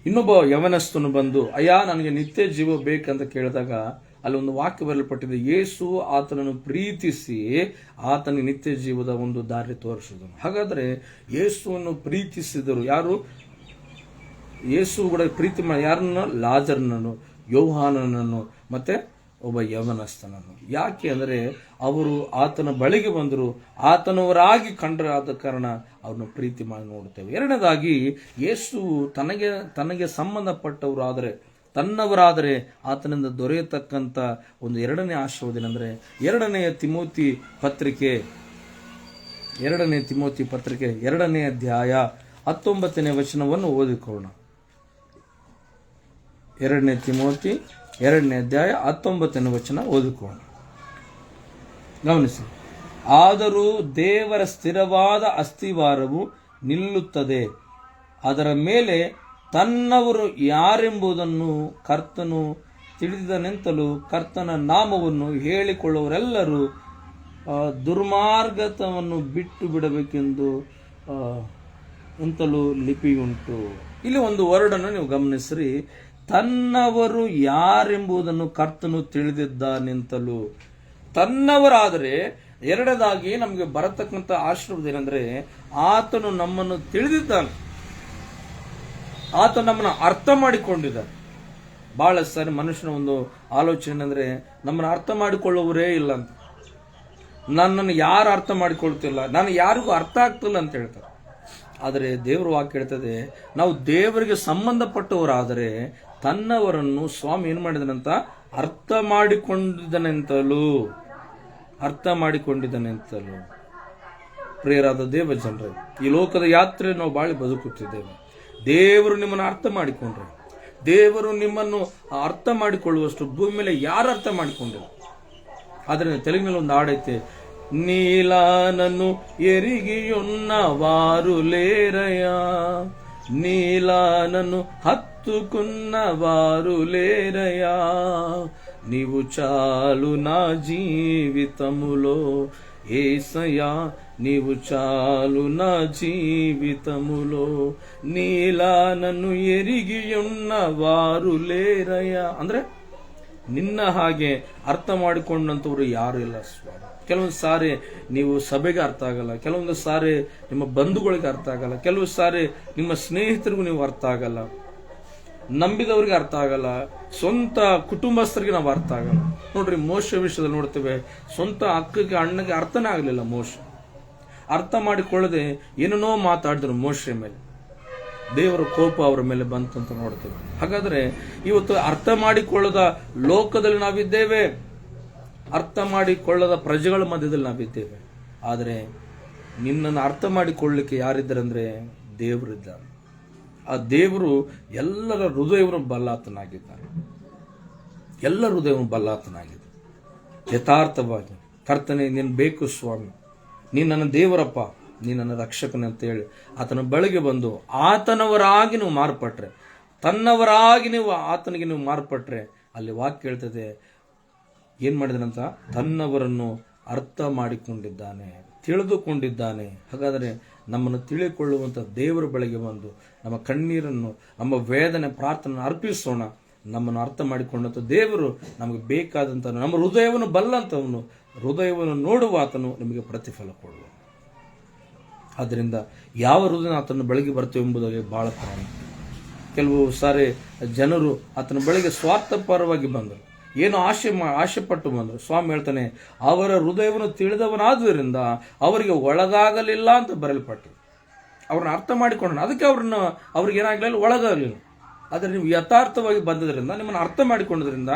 ಇನ್ನೊಬ್ಬ ಯವನಸ್ಥನು ಬಂದು, ಅಯ್ಯ ನನಗೆ ನಿತ್ಯ ಜೀವ ಬೇಕಂತ ಕೇಳಿದಾಗ ಅಲ್ಲಿ ಒಂದು ವಾಕ್ಯ ಬರೆಯಲ್ಪಟ್ಟಿದೆ, ಯೇಸು ಆತನನ್ನು ಪ್ರೀತಿಸಿ ಆತನಿಗೆ ನಿತ್ಯ ಜೀವದ ಒಂದು ದಾರಿ ತೋರಿಸಿದನು. ಹಾಗಾದ್ರೆ ಯೇಸುವನ್ನು ಪ್ರೀತಿಸಿದರು ಯಾರು? ಯೇಸು ಕೂಡ ಪ್ರೀತಿ ಮಾಡಿ ಯಾರನ್ನು? ಲಾಜರನನ್ನು, ಯೋಹಾನನನ್ನು, ಮತ್ತೆ ಒಬ್ಬ ಯವನಸ್ಥನನ್ನು. ಯಾಕೆ ಅಂದರೆ ಅವರು ಆತನ ಬಳಿಗೆ ಬಂದರು, ಆತನವರಾಗಿ ಕಂಡರೆ ಆದ ಕಾರಣ ಅವ್ರನ್ನ ಪ್ರೀತಿ ಮಾಡಿ ನೋಡ್ತೇವೆ. ಎರಡನೇದಾಗಿ ಯೇಸು ತನಗೆ ಸಂಬಂಧಪಟ್ಟವರು ಆದರೆ, ತನ್ನವರಾದರೆ ಆತನಿಂದ ದೊರೆಯತಕ್ಕಂಥ ಒಂದು ಎರಡನೇ ಆಶೀರ್ವಾದ ಏನಂದ್ರೆ ಎರಡನೇ ತಿಮೋತಿ ಪತ್ರಿಕೆ 2ನೇ ಅಧ್ಯಾಯ 19ನೇ ವಚನವನ್ನು ಓದಿಕೊಳ್ಳೋಣ. 2 ತಿಮೋತಿ 2ನೇ ಅಧ್ಯಾಯ 19ನೇ ವಚನ ಓದಿಕೊಳ್ಳೋಣ. ಗಮನಿಸಿ. ಆದರೂ ದೇವರ ಸ್ಥಿರವಾದ ಅಸ್ತಿವಾರವು ನಿಲ್ಲುತ್ತದೆ, ಅದರ ಮೇಲೆ ತನ್ನವರು ಯಾರೆಂಬುದನ್ನು ಕರ್ತನು ತಿಳಿದನೆಂತಲೂ ಕರ್ತನ ನಾಮವನ್ನು ಹೇಳಿಕೊಳ್ಳುವರೆಲ್ಲರೂ ದುರ್ಮಾರ್ಗತವನ್ನು ಬಿಟ್ಟು ಬಿಡಬೇಕೆಂದು ಅಂತಲೂ ಲಿಪಿಯುಂಟು. ಇಲ್ಲಿ ಒಂದು ವರ್ಡನ್ನು ನೀವು ಗಮನಿಸ್ರಿ. ತನ್ನವರು ಯಾರೆಂಬುದನ್ನು ಕರ್ತನು ತಿಳಿದಿದ್ದಾನೆಂತಲೂ. ತನ್ನವರಾದರೆ ಎರಡದಾಗಿ ನಮಗೆ ಬರತಕ್ಕಂಥ ಆಶೀರ್ವಾದ ಏನಂದ್ರೆ ಆತನು ನಮ್ಮನ್ನು ತಿಳಿದಿದ್ದಾನೆ, ಆತ ನಮ್ಮನ್ನು ಅರ್ಥ ಮಾಡಿಕೊಂಡಿದ್ದಾನೆ. ಬಹಳ ಸಾರಿ ಮನುಷ್ಯನ ಒಂದು ಆಲೋಚನೆ ಅಂದ್ರೆ ನಮ್ಮನ್ನು ಅರ್ಥ ಮಾಡಿಕೊಳ್ಳುವರೇ ಇಲ್ಲ ಅಂತ, ನನ್ನನ್ನು ಯಾರು ಅರ್ಥ ಮಾಡಿಕೊಳ್ತಿಲ್ಲ, ನಾನು ಯಾರಿಗೂ ಅರ್ಥ ಆಗ್ತಿಲ್ಲ ಅಂತ ಹೇಳ್ತಾರೆ. ಆದರೆ ದೇವರ ವಾಕ್ಯ ಹೇಳ್ತದೆ, ನಾವು ದೇವರಿಗೆ ಸಂಬಂಧಪಟ್ಟವರಾದರೆ ತನ್ನವರನ್ನು ಸ್ವಾಮಿ ಏನ್ ಮಾಡಿದನಂತ ಅರ್ಥ ಮಾಡಿಕೊಂಡಿದ್ದನೆಂತಲೂ. ಪ್ರಿಯರಾದ ದೇವ ಜನರೇ, ಈ ಲೋಕದ ಯಾತ್ರೆ ನಾವು ಬಾಳಿ ಬದುಕುತ್ತಿದ್ದೇವೆ. ದೇವರು ನಿಮ್ಮನ್ನು ಅರ್ಥ ಮಾಡಿಕೊಂಡ್ರೆ, ದೇವರು ನಿಮ್ಮನ್ನು ಅರ್ಥ ಮಾಡಿಕೊಳ್ಳುವಷ್ಟು ಭೂಮಿ ಮೇಲೆ ಯಾರು ಅರ್ಥ ಮಾಡಿಕೊಂಡಿಲ್ಲ. ಆದ್ರೆ ತೆಲುಗಿನಲ್ಲಿ ಒಂದು ಹಾಡೈತೆ, ನೀಲಾನನ್ನು ಎರಿಗಿಯುನ್ನವಾರುಲೇರಯ, ನೀಲಾನನ್ನು హత్తుకున్నవారులేరయ, నీవు చాలు నా జీవితములో యేసయ్యా, నీవు చాలు నా జీవితములో, నీలా నన్ను ಎರಿಗಿಯುನ್ನವಾರುಲೇರಯ. ಅಂದ್ರೆ ನಿನ್ನ ಹಾಗೆ ಅರ್ಥ ಮಾಡಿಕೊಂಡಂತವ್ರು ಯಾರು ಇಲ್ಲ ಸ್ವಾಮಿ. ಕೆಲವೊಂದು ಸಾರಿ ನೀವು ಸಭೆಗೆ ಅರ್ಥ ಆಗಲ್ಲ, ಕೆಲವೊಂದು ಸಾರಿ ನಿಮ್ಮ ಬಂಧುಗಳಿಗೆ ಅರ್ಥ ಆಗಲ್ಲ, ಕೆಲವು ಸಾರಿ ನಿಮ್ಮ ಸ್ನೇಹಿತರಿಗೂ ನೀವು ಅರ್ಥ ಆಗಲ್ಲ, ನಂಬಿದವರಿಗೆ ಅರ್ಥ ಆಗಲ್ಲ, ಸ್ವಂತ ಕುಟುಂಬಸ್ಥರಿಗೆ ನಾವು ಅರ್ಥ ಆಗಲ್ಲ. ನೋಡ್ರಿ, ಮೋಶ ವಿಷಯದಲ್ಲಿ ನೋಡ್ತೇವೆ, ಸ್ವಂತ ಅಕ್ಕಗೆ ಅಣ್ಣಗೆ ಅರ್ಥನೇ ಆಗಲಿಲ್ಲ. ಮೋಶ ಅರ್ಥ ಮಾಡಿಕೊಳ್ಳದೆ ಏನೇನೋ ಮಾತಾಡಿದ್ರು ಮೋಶ ಮೇಲೆ, ದೇವರ ಕೋಪ ಅವರ ಮೇಲೆ ಬಂತಂತ ನೋಡ್ತೇವೆ. ಹಾಗಾದ್ರೆ ಇವತ್ತು ಅರ್ಥ ಮಾಡಿಕೊಳ್ಳದ ಲೋಕದಲ್ಲಿ ನಾವಿದ್ದೇವೆ, ಅರ್ಥ ಮಾಡಿಕೊಳ್ಳದ ಪ್ರಜೆಗಳ ಮಧ್ಯದಲ್ಲಿ ನಾವಿದ್ದೇವೆ. ಆದರೆ ನಿನ್ನನ್ನು ಅರ್ಥ ಮಾಡಿಕೊಳ್ಳಲಿಕ್ಕೆ ಯಾರಿದ್ದಾರಂದ್ರೆ ದೇವರಿದ್ದಾರೆ. ಆ ದೇವರು ಎಲ್ಲರ ಹೃದಯವನ್ನು ಬಲ್ಲಾತನಾಗಿದ್ದಾನೆ, ಎಲ್ಲ ಹೃದಯವನ್ನು ಬಲ್ಲಾತನಾಗಿದೆ. ಯಥಾರ್ಥವಾಗಿ ಕರ್ತನೆ ನೀನು ಬೇಕು ಸ್ವಾಮಿ, ನೀನು ನನ್ನ ದೇವರಪ್ಪ, ನೀನು ನನ್ನ ರಕ್ಷಕನೇ ಅಂತ ಹೇಳಿ ಆತನ ಬಳಿಗೆ ಬಂದು ಆತನವರಾಗಿ ನೀವು ಮಾರ್ಪಟ್ರೆ, ತನ್ನವರಾಗಿ ನೀವು ಆತನಿಗೆ ನೀವು ಮಾರ್ಪಟ್ರೆ, ಅಲ್ಲಿ ವಾಕ್ಯ ಹೇಳ್ತದೆ ಏನ್ ಮಾಡಿದನಂತ, ತನ್ನವರನ್ನು ಅರ್ಥ ಮಾಡಿಕೊಂಡಿದ್ದಾನೆ, ತಿಳಿದುಕೊಂಡಿದ್ದಾನೆ. ಹಾಗಾದರೆ ನಮ್ಮನ್ನು ತಿಳಿಕೊಳ್ಳುವಂಥ ದೇವರ ಬಳಿಗೆ ಬಂದು ನಮ್ಮ ಕಣ್ಣೀರನ್ನು, ನಮ್ಮ ವೇದನೆ, ಪ್ರಾರ್ಥನೆ ಅರ್ಪಿಸೋಣ. ನಮ್ಮನ್ನು ಅರ್ಥ ಮಾಡಿಕೊಂಡಂಥ ದೇವರು ನಮಗೆ ಬೇಕಾದಂಥ, ನಮ್ಮ ಹೃದಯವನ್ನು ಬಲ್ಲಂಥವನು, ಹೃದಯವನ್ನು ನೋಡುವ ಆತನು ನಿಮಗೆ ಪ್ರತಿಫಲ ಕೊಡುವ. ಆದ್ದರಿಂದ ಯಾವ ಹೃದಯ ಆತನ ಬಳಿಗೆ ಬರ್ತೇವೆ ಎಂಬುದಾಗಿ ಬಹಳ ಪ್ರಾಮುಖ್ಯ. ಕೆಲವು ಸಾರಿ ಜನರು ಆತನ ಬಳಿಗೆ ಸ್ವಾರ್ಥಪರವಾಗಿ ಬಂದರು, ಏನು ಆಶೆ ಪಟ್ಟು ಬಂದರು. ಸ್ವಾಮಿ ಹೇಳ್ತಾನೆ, ಅವರ ಹೃದಯವನ್ನು ತಿಳಿದವನಾದ್ರಿಂದ ಅವರಿಗೆ ಒಳಗಾಗಲಿಲ್ಲ ಅಂತ ಬರೆಯಲ್ಪಟ್ಟರು. ಅವ್ರನ್ನ ಅರ್ಥ ಮಾಡಿಕೊಂಡ, ಅದಕ್ಕೆ ಅವ್ರಿಗೆ ಏನಾಗಲಿಲ್ಲ, ಒಳಗಾಗಲಿಲ್ಲ. ಆದರೆ ನೀವು ಯಥಾರ್ಥವಾಗಿ ಬಂದದ್ರಿಂದ, ನಿಮ್ಮನ್ನು ಅರ್ಥ ಮಾಡಿಕೊಂಡದ್ರಿಂದ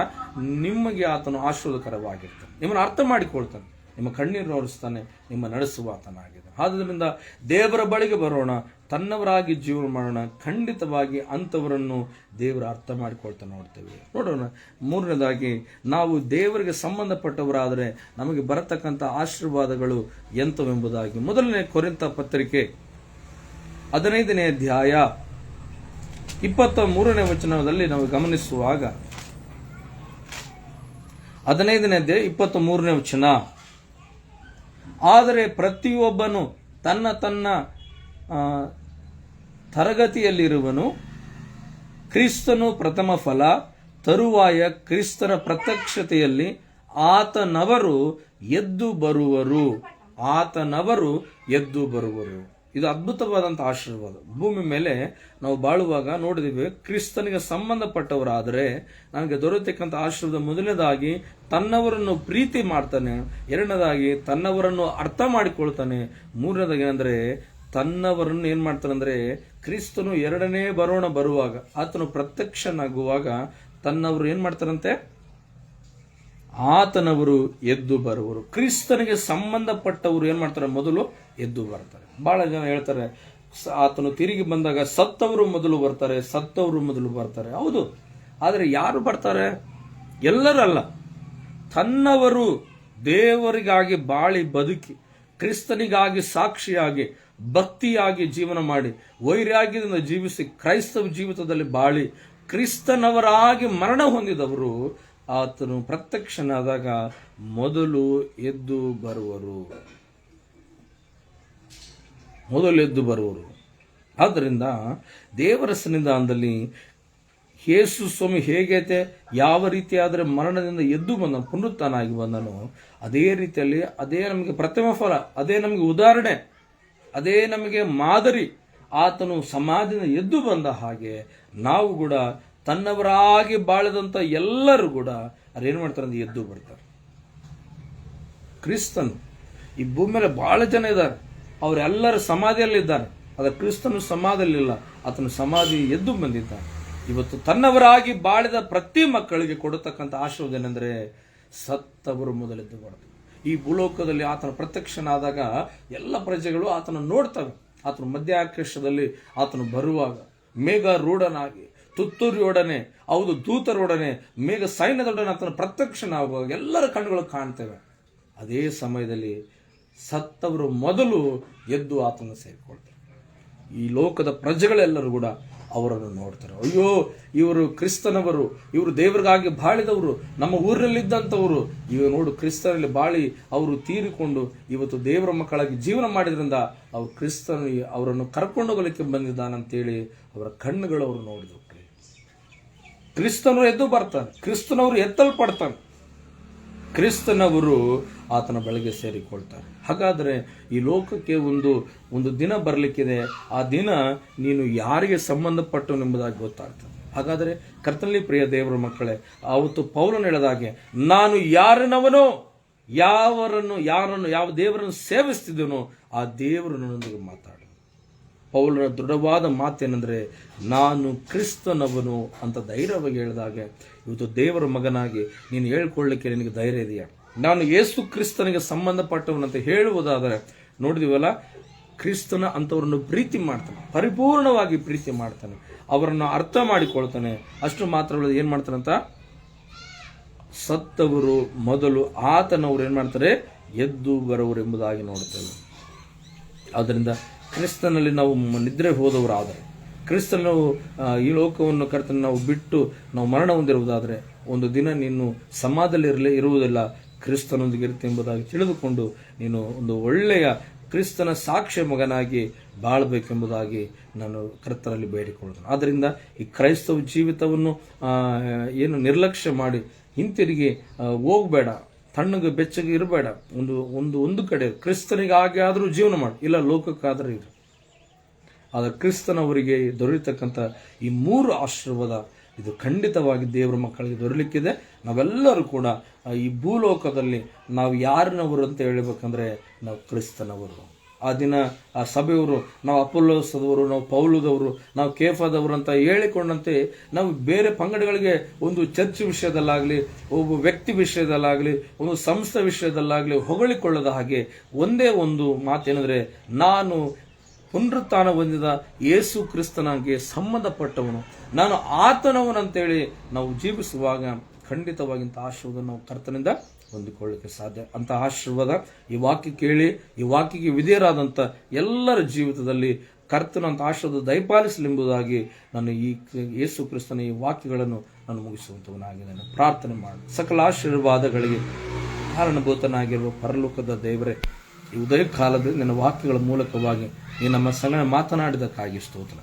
ನಿಮಗೆ ಆತನು ಆಶೀರ್ವಾದಕರವಾಗಿರ್ತಾನೆ, ನಿಮ್ಮನ್ನು ಅರ್ಥ ಮಾಡಿಕೊಳ್ತಾನೆ, ನಿಮ್ಮ ಕಣ್ಣೀರು ಒರೆಸ್ತಾನೆ, ನಿಮ್ಮ ನಡೆಸುವ ಆತನಾಗಿದೆ. ಆದ್ದರಿಂದ ದೇವರ ಬಳಿಗೆ ಬರೋಣ, ತನ್ನವರಾಗಿ ಜೀವನ ಮಾಡೋಣ. ಖಂಡಿತವಾಗಿ ಅಂಥವರನ್ನು ದೇವರ ಅರ್ಥ ಮಾಡಿಕೊಳ್ತಾ ನೋಡ್ತೇವೆ. ನೋಡೋಣ, ಮೂರನೇದಾಗಿ ನಾವು ದೇವರಿಗೆ ಸಂಬಂಧಪಟ್ಟವರಾದರೆ ನಮಗೆ ಬರತಕ್ಕಂಥ ಆಶೀರ್ವಾದಗಳು ಎಂಥವೆಂಬುದಾಗಿ. ಮೊದಲನೇ ಕೊರಿಂಥ ಪತ್ರಿಕೆ 15ನೇ ಅಧ್ಯಾಯ 23ನೇ ವಚನದಲ್ಲಿ ನಾವು ಗಮನಿಸುವಾಗ, 15ನೇ ಅಧ್ಯಾಯ 23ನೇ ವಚನ, ಆದರೆ ಪ್ರತಿಯೊಬ್ಬನು ತನ್ನ ತನ್ನ ತರಗತಿಯಲ್ಲಿರುವನು, ಕ್ರಿಸ್ತನು ಪ್ರಥಮ ಫಲ, ತರುವಾಯ ಕ್ರಿಸ್ತನ ಪ್ರತ್ಯಕ್ಷತೆಯಲ್ಲಿ ಆತನವರು ಎದ್ದು ಬರುವರು. ಇದು ಅದ್ಭುತವಾದಂಥ ಆಶೀರ್ವಾದ. ಭೂಮಿ ಮೇಲೆ ನಾವು ಬಾಳುವಾಗ ನೋಡಿದಿವಿ, ಕ್ರಿಸ್ತನಿಗೆ ಸಂಬಂಧಪಟ್ಟವರಾದರೆ ನನಗೆ ದೊರೆತಕ್ಕಂಥ ಆಶೀರ್ವಾದ ಮೊದಲನೇದಾಗಿ ತನ್ನವರನ್ನು ಪ್ರೀತಿ ಮಾಡ್ತಾನೆ, ಎರಡನೇದಾಗಿ ತನ್ನವರನ್ನು ಅರ್ಥ ಮಾಡಿಕೊಳ್ತಾನೆ, ಮೂರನೇದಾಗಿ ಏನಂದ್ರೆ ತನ್ನವರನ್ನು ಏನ್ ಮಾಡ್ತಾನಂದ್ರೆ ಕ್ರಿಸ್ತನು ಎರಡನೇ ಬರುವಾಗ ಆತನು ಪ್ರತ್ಯಕ್ಷನಾಗುವಾಗ ತನ್ನವರು ಏನ್ ಮಾಡ್ತಾರಂತೆ, ಆತನವರು ಎದ್ದು ಬರುವರು. ಕ್ರಿಸ್ತನಿಗೆ ಸಂಬಂಧಪಟ್ಟವರು ಏನ್ ಮಾಡ್ತಾರೆ, ಮೊದಲು ಎದ್ದು ಬರ್ತಾರೆ. ಬಹಳ ಜನ ಹೇಳ್ತಾರೆ, ಆತನು ತಿರುಗಿ ಬಂದಾಗ ಸತ್ತವರು ಮೊದಲು ಬರ್ತಾರೆ, ಸತ್ತವರು ಮೊದಲು ಬರ್ತಾರೆ. ಹೌದು, ಆದರೆ ಯಾರು ಬರ್ತಾರೆ? ಎಲ್ಲರಲ್ಲ. ತನ್ನವರು ದೇವರಿಗಾಗಿ ಬಾಳಿ ಬದುಕಿ, ಕ್ರಿಸ್ತನಿಗಾಗಿ ಸಾಕ್ಷಿಯಾಗಿ, ಭಕ್ತಿಯಾಗಿ ಜೀವನ ಮಾಡಿ, ವೈರಾಗ್ಯದಿಂದ ಜೀವಿಸಿ, ಕ್ರೈಸ್ತವ ಜೀವಿತದಲ್ಲಿ ಬಾಳಿ ಕ್ರಿಸ್ತನವರಾಗಿ ಮರಣ ಹೊಂದಿದವರು ಆತನು ಪ್ರತ್ಯಕ್ಷನಾದಾಗ ಮೊದಲು ಎದ್ದು ಬರುವರು. ಆದ್ದರಿಂದ ದೇವರ ಸನ್ನಿಧಾನದಲ್ಲಿ ಯೇಸು ಸ್ವಾಮಿ ಹೇಗೈತೆ, ಯಾವ ರೀತಿ ಆದರೆ ಮರಣದಿಂದ ಎದ್ದು ಬಂದ, ಪುನರುತ್ಥಾನಾಗಿ ಬಂದನೋ, ಅದೇ ರೀತಿಯಲ್ಲಿ ಅದೇ ನಮಗೆ ಪ್ರಥಮ ಫಲ, ಅದೇ ನಮಗೆ ಉದಾಹರಣೆ, ಅದೇ ನಮಗೆ ಮಾದರಿ. ಆತನು ಸಮಾಧಿಯಿಂದ ಎದ್ದು ಬಂದ ಹಾಗೆ ನಾವು ಕೂಡ ತನ್ನವರಾಗಿ ಬಾಳದಂತ ಎಲ್ಲರೂ ಕೂಡ ಅದೇನು ಮಾಡ್ತಾರೆ ಅಂದ್ರೆ ಎದ್ದು ಬರ್ತಾರೆ. ಕ್ರಿಸ್ತನು ಈ ಭೂಮಿ ಮೇಲೆ ಬಹಳ ಜನ ಇದ್ದಾರೆ, ಅವರೆಲ್ಲರ ಸಮಾಧಿಯಲ್ಲಿದ್ದಾರೆ. ಆದರೆ ಕ್ರಿಸ್ತನು ಸಮಾಧಿಯಲ್ಲಿಲ್ಲ, ಆತನು ಸಮಾಧಿ ಎದ್ದು ಬಂದಿದ್ದಾನೆ. ಇವತ್ತು ತನ್ನವರಾಗಿ ಬಾಳಿದ ಪ್ರತಿ ಮಕ್ಕಳಿಗೆ ಕೊಡತಕ್ಕಂಥ ಆಶೀರ್ವಾದ ಏನೆಂದರೆ, ಸತ್ತವರು ಮೊದಲೆದ್ದು ಬರ್ತದೆ. ಈ ಭೂಲೋಕದಲ್ಲಿ ಆತನ ಪ್ರತ್ಯಕ್ಷನಾದಾಗ ಎಲ್ಲ ಪ್ರಜೆಗಳು ಆತನ ನೋಡ್ತವೆ. ಆತನ ಮಧ್ಯ ಆಕಾಶದಲ್ಲಿ ಆತನು ಬರುವಾಗ ಮೇಘ ರೂಢನಾಗಿ, ತುತ್ತೂರಿಯೊಡನೆ, ಹೌದು ದೂತರೊಡನೆ, ಮೇಘ ಸೈನ್ಯದೊಡನೆ ಆತನ ಪ್ರತ್ಯಕ್ಷನಾಗುವಾಗ ಎಲ್ಲರ ಕಣ್ಣುಗಳು ಕಾಣ್ತೇವೆ. ಅದೇ ಸಮಯದಲ್ಲಿ ಸತ್ತವರು ಮೊದಲು ಎದ್ದು ಆತನ ಸೇರಿಕೊಳ್ತಾರೆ. ಈ ಲೋಕದ ಪ್ರಜೆಗಳೆಲ್ಲರೂ ಕೂಡ ಅವರನ್ನು ನೋಡ್ತಾರೆ. ಅಯ್ಯೋ, ಇವರು ಕ್ರಿಸ್ತನವರು, ಇವರು ದೇವರಿಗಾಗಿ ಬಾಳಿದವರು, ನಮ್ಮ ಊರಿನಲ್ಲಿದ್ದಂಥವರು, ಇವರು ನೋಡು ಕ್ರಿಸ್ತನಲ್ಲಿ ಬಾಳಿ ಅವರು ತೀರಿಕೊಂಡು ಇವತ್ತು ದೇವರ ಮಕ್ಕಳಾಗಿ ಜೀವನ ಮಾಡಿದ್ರಿಂದ ಅವ್ರು ಕ್ರಿಸ್ತನು ಅವರನ್ನು ಕರ್ಕೊಂಡು ಹೋಗಲಿಕ್ಕೆ ಬಂದಿದ್ದಾನಂತೇಳಿ ಅವರ ಕಣ್ಣುಗಳು ಅವರು ನೋಡಿದ್ರು. ಕ್ರಿಸ್ತನವರು ಎದ್ದು ಬರ್ತಾನೆ, ಕ್ರಿಸ್ತನವರು ಎತ್ತಲ್ಪಡ್ತಾನೆ, ಕ್ರಿಸ್ತನವರು ಆತನ ಬಳಿಗೆ ಸೇರಿಕೊಳ್ತಾರೆ. ಹಾಗಾದರೆ ಈ ಲೋಕಕ್ಕೆ ಒಂದು ದಿನ ಬರಲಿಕ್ಕಿದೆ. ಆ ದಿನ ನೀನು ಯಾರಿಗೆ ಸಂಬಂಧಪಟ್ಟನೆಂಬುದಾಗಿ ಗೊತ್ತಾಗ್ತದೆ. ಹಾಗಾದರೆ ಕರ್ತನಲ್ಲಿ ಪ್ರಿಯ ದೇವರ ಮಕ್ಕಳೇ, ಆವತ್ತು ಪೌಲನು ಹೇಳಿದಾಗೆ, ನಾನು ಯಾರನವನೋ, ಯಾವ ದೇವರನ್ನು ಸೇವಿಸ್ತಿದ್ದನೋ ಆ ದೇವರು ನನ್ನೊಂದಿಗೆ ಮಾತಾಡ. ಪೌಲನ ದೃಢವಾದ ಮಾತೇನೆಂದರೆ, ನಾನು ಕ್ರಿಸ್ತನವನು ಅಂತ ಧೈರ್ಯವಾಗಿ ಹೇಳಿದಾಗೆ ಇವತ್ತು ದೇವರ ಮಗನಾಗಿ ನೀನು ಹೇಳ್ಕೊಳ್ಳಿಕ್ಕೆ ನಿನಗೆ ಧೈರ್ಯ ಇದೆಯಾ? ನಾನು ಯೇಸು ಕ್ರಿಸ್ತನಿಗೆ ಸಂಬಂಧಪಟ್ಟವನಂತ ಹೇಳುವುದಾದರೆ, ನೋಡಿದಿವಲ್ಲ, ಕ್ರಿಸ್ತನ ಅಂತವರನ್ನು ಪ್ರೀತಿ ಮಾಡ್ತಾನೆ, ಪರಿಪೂರ್ಣವಾಗಿ ಪ್ರೀತಿ ಮಾಡ್ತಾನೆ, ಅವರನ್ನು ಅರ್ಥ ಮಾಡಿಕೊಳ್ತಾನೆ. ಅಷ್ಟು ಮಾತ್ರವಲ್ಲ, ಏನ್ ಮಾಡ್ತಾನಂತ, ಸತ್ತವರು ಮೊದಲು ಆತನವರು ಏನ್ ಮಾಡ್ತಾರೆ, ಎದ್ದು ಬರುವರು ಎಂಬುದಾಗಿ ನೋಡ್ತೇವೆ. ಆದ್ದರಿಂದ ಕ್ರಿಸ್ತನಲ್ಲಿ ನಾವು ನಿದ್ರೆ ಹೋದವರಾದರೆ, ಕ್ರಿಸ್ತನ ಈ ಲೋಕವನ್ನು ಕರ್ತನ ನಾವು ಬಿಟ್ಟು ನಾವು ಮರಣ ಹೊಂದಿರುವುದಾದರೆ, ಒಂದು ದಿನ ನೀನು ಸಮಾಧಿಯಲ್ಲಿ ಇರುವುದಿಲ್ಲ, ಕ್ರಿಸ್ತನೊಂದಿಗೆ ಇರುತ್ತೆ ಎಂಬುದಾಗಿ ತಿಳಿದುಕೊಂಡು ನೀನು ಒಂದು ಒಳ್ಳೆಯ ಕ್ರಿಸ್ತನ ಸಾಕ್ಷ್ಯ ಮಗನಾಗಿ ಬಾಳಬೇಕೆಂಬುದಾಗಿ ನಾನು ಕರ್ತನಲ್ಲಿ ಬೇಡಿಕೊಳ್ಳುತ್ತೇನೆ. ಆದ್ದರಿಂದ ಈ ಕ್ರೈಸ್ತವ ಜೀವಿತವನ್ನು ಏನು ನಿರ್ಲಕ್ಷ್ಯ ಮಾಡಿ ಹಿಂತಿರುಗಿ ಹೋಗಬೇಡ, ತಣ್ಣಗೆ ಬೆಚ್ಚಗೆ ಇರಬೇಡ. ಒಂದು ಕಡೆ ಕ್ರಿಸ್ತನಿಗಾಗಿ ಆದರೂ ಜೀವನ ಮಾಡಿ, ಇಲ್ಲ ಲೋಕಕ್ಕಾದರೂ ಇರು. ಆದರೆ ಕ್ರಿಸ್ತನವರಿಗೆ ದೊರೆಯತಕ್ಕಂಥ ಈ 3 ಆಶೀರ್ವಾದ ಇದು ಖಂಡಿತವಾಗಿ ದೇವರ ಮಕ್ಕಳಿಗೆ ದೊರೆಯಲಿಕ್ಕಿದೆ. ನಾವೆಲ್ಲರೂ ಕೂಡ ಈ ಭೂಲೋಕದಲ್ಲಿ ನಾವು ಯಾರನವರು ಅಂತ ಹೇಳಬೇಕಂದ್ರೆ ನಾವು ಕ್ರಿಸ್ತನವರು. ಆ ದಿನ ಆ ಸಭೆಯವರು ನಾವು ಅಪೊಲ್ಲೋಸದವರು, ನಾವು ಪೌಲದವರು, ನಾವು ಕೇಫದವರು ಅಂತ ಹೇಳಿಕೊಂಡಂತೆ ನಾವು ಬೇರೆ ಪಂಗಡಗಳಿಗೆ ಒಂದು ಚರ್ಚ್ ವಿಷಯದಲ್ಲಾಗಲಿ, ಒಬ್ಬ ವ್ಯಕ್ತಿ ವಿಷಯದಲ್ಲಾಗಲಿ, ಒಂದು ಸಂಸ್ಥೆ ವಿಷಯದಲ್ಲಾಗಲಿ ಹೊಗಳಿಕೊಳ್ಳದ ಹಾಗೆ ಒಂದೇ ಒಂದು ಮಾತೇನೆಂದರೆ, ನಾನು ಪುನರುತ್ಥಾನ ಹೊಂದಿದ ಯೇಸು ಕ್ರಿಸ್ತನಿಗೆ ಸಂಬಂಧಪಟ್ಟವನು, ನಾನು ಆತನವನಂತೇಳಿ ನಾವು ಜೀವಿಸುವಾಗ ಖಂಡಿತವಾಗಿಂತ ಆಶೀರ್ವಾದ ನಾವು ಕರ್ತನಿಂದ ಹೊಂದಿಕೊಳ್ಳಲಿಕ್ಕೆ ಸಾಧ್ಯ. ಅಂತ ಆಶೀರ್ವಾದ ಈ ವಾಕ್ಯ ಕೇಳಿ ಈ ವಾಕ್ಯಕ್ಕೆ ವಿಧೇಯರಾದಂಥ ಎಲ್ಲರ ಜೀವಿತದಲ್ಲಿ ಕರ್ತನಂತ ಆಶೀರ್ವಾದ ದಯಪಾಲಿಸಲೆಂಬುದಾಗಿ ನಾನು ಈ ಯೇಸು ಕ್ರಿಸ್ತನ ಈ ವಾಕ್ಯಗಳನ್ನು ನಾನು ಮುಗಿಸುವಂತವನಾಗಿದ್ದೇನೆ. ಪ್ರಾರ್ಥನೆ ಮಾಡಿ. ಸಕಲ ಆಶೀರ್ವಾದಗಳಿಗೆ ಕಾರಣಭೂತನಾಗಿರುವ ಪರಲೋಕದ ದೇವರೇ, ಈ ಉದಯ ಕಾಲದಲ್ಲಿ ನನ್ನ ವಾಕ್ಯಗಳ ಮೂಲಕವಾಗಿ ನೀನು ನಮ್ಮ ಸಂಗಡ ಮಾತನಾಡಿದಕ್ಕಾಗಿ ಸ್ತೋತ್ರ.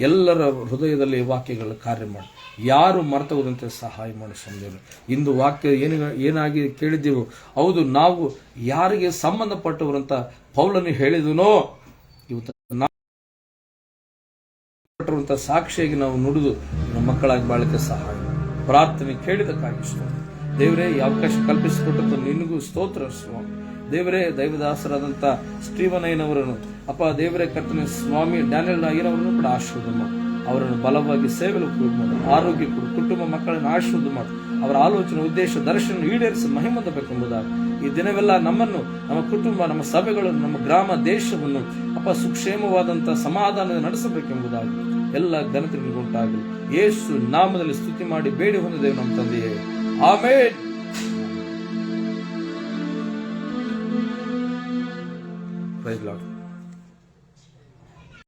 ಎಲ್ಲರ ಹೃದಯದಲ್ಲಿ ವಾಕ್ಯಗಳ ಕಾರ್ಯ ಮಾಡಿ, ಯಾರು ಮರೆತುವುದಂತೆ ಸಹಾಯ ಮಾಡಿ ಸ್ವಾಮಿ. ಇಂದು ವಾಕ್ಯ ಏನಾಗಿ ಕೇಳಿದ್ದೀವೋ, ಹೌದು ನಾವು ಯಾರಿಗೆ ಸಂಬಂಧಪಟ್ಟವರಂತ ಪೌಲನು ಹೇಳಿದನೋ, ಇವತ್ತು ಪಟ್ಟರುವಂತ ಸಾಕ್ಷಿಯಾಗಿ ನಾವು ನುಡಿದು ನಮ್ಮ ಮಕ್ಕಳಾಗಿ ಬಾಳಕ್ಕೆ ಸಹಾಯ. ಪ್ರಾರ್ಥನೆ ಕೇಳಿದಕ್ಕಾಗಿ ಸ್ತೋತ್ರ ದೇವರೇ. ಈ ಅವಕಾಶ ಕಲ್ಪಿಸಿಕೊಟ್ಟಂತ ನಿನಗೂ ಸ್ತೋತ್ರ ಸ್ವಾಮಿ. ದೇವರೇ, ದೈವದಾಸರಾದಂಥ ಸ್ಟೀವನ್ ಅಯ್ಯನವರನ್ನು ಅಪ್ಪ ದೇವರೇ, ಕರ್ತನೆ ಸ್ವಾಮಿ ಡ್ಯಾನಿಯಲ್ ಅಯ್ಯನವರನ್ನು ಕೂಡ ಆಶೀರ್ವಾದ ಮಾಡಿ. ಅವರನ್ನು ಬಲವಾಗಿ ಸೇವೆಲು ಮಾಡು, ಆರೋಗ್ಯ ಕೊಡು, ಕುಟುಂಬ ಮಕ್ಕಳನ್ನು ಆಶೀರ್ವಾದ ಮಾಡು, ಅವರ ಆಲೋಚನೆ ಉದ್ದೇಶ ದರ್ಶನ ಈಡೇರಿಸಿ ಮಹಿಮಂದಬೇಕೆಂಬುದಾಗಿ ಈ ದಿನವೆಲ್ಲ ನಮ್ಮನ್ನು, ನಮ್ಮ ಕುಟುಂಬ, ನಮ್ಮ ಸಭೆಗಳನ್ನು, ನಮ್ಮ ಗ್ರಾಮ ದೇಶವನ್ನು ಅಪ್ಪ ಸುಕ್ಷೇಮವಾದಂತಹ ಸಮಾಧಾನ ನಡೆಸಬೇಕೆಂಬುದಾಗಿ ಎಲ್ಲ ಘನತೆ ಉಂಟಾಗಲಿ. ಯೇಸು ನಾಮದಲ್ಲಿ ಸ್ತುತಿ ಮಾಡಿ ಬೇಡಿ ಹೊಂದಿದ್ದೇವೆ ನಮ್ಮ ತಂದೆಯೇ, ಆಮೆನ್. Price lord.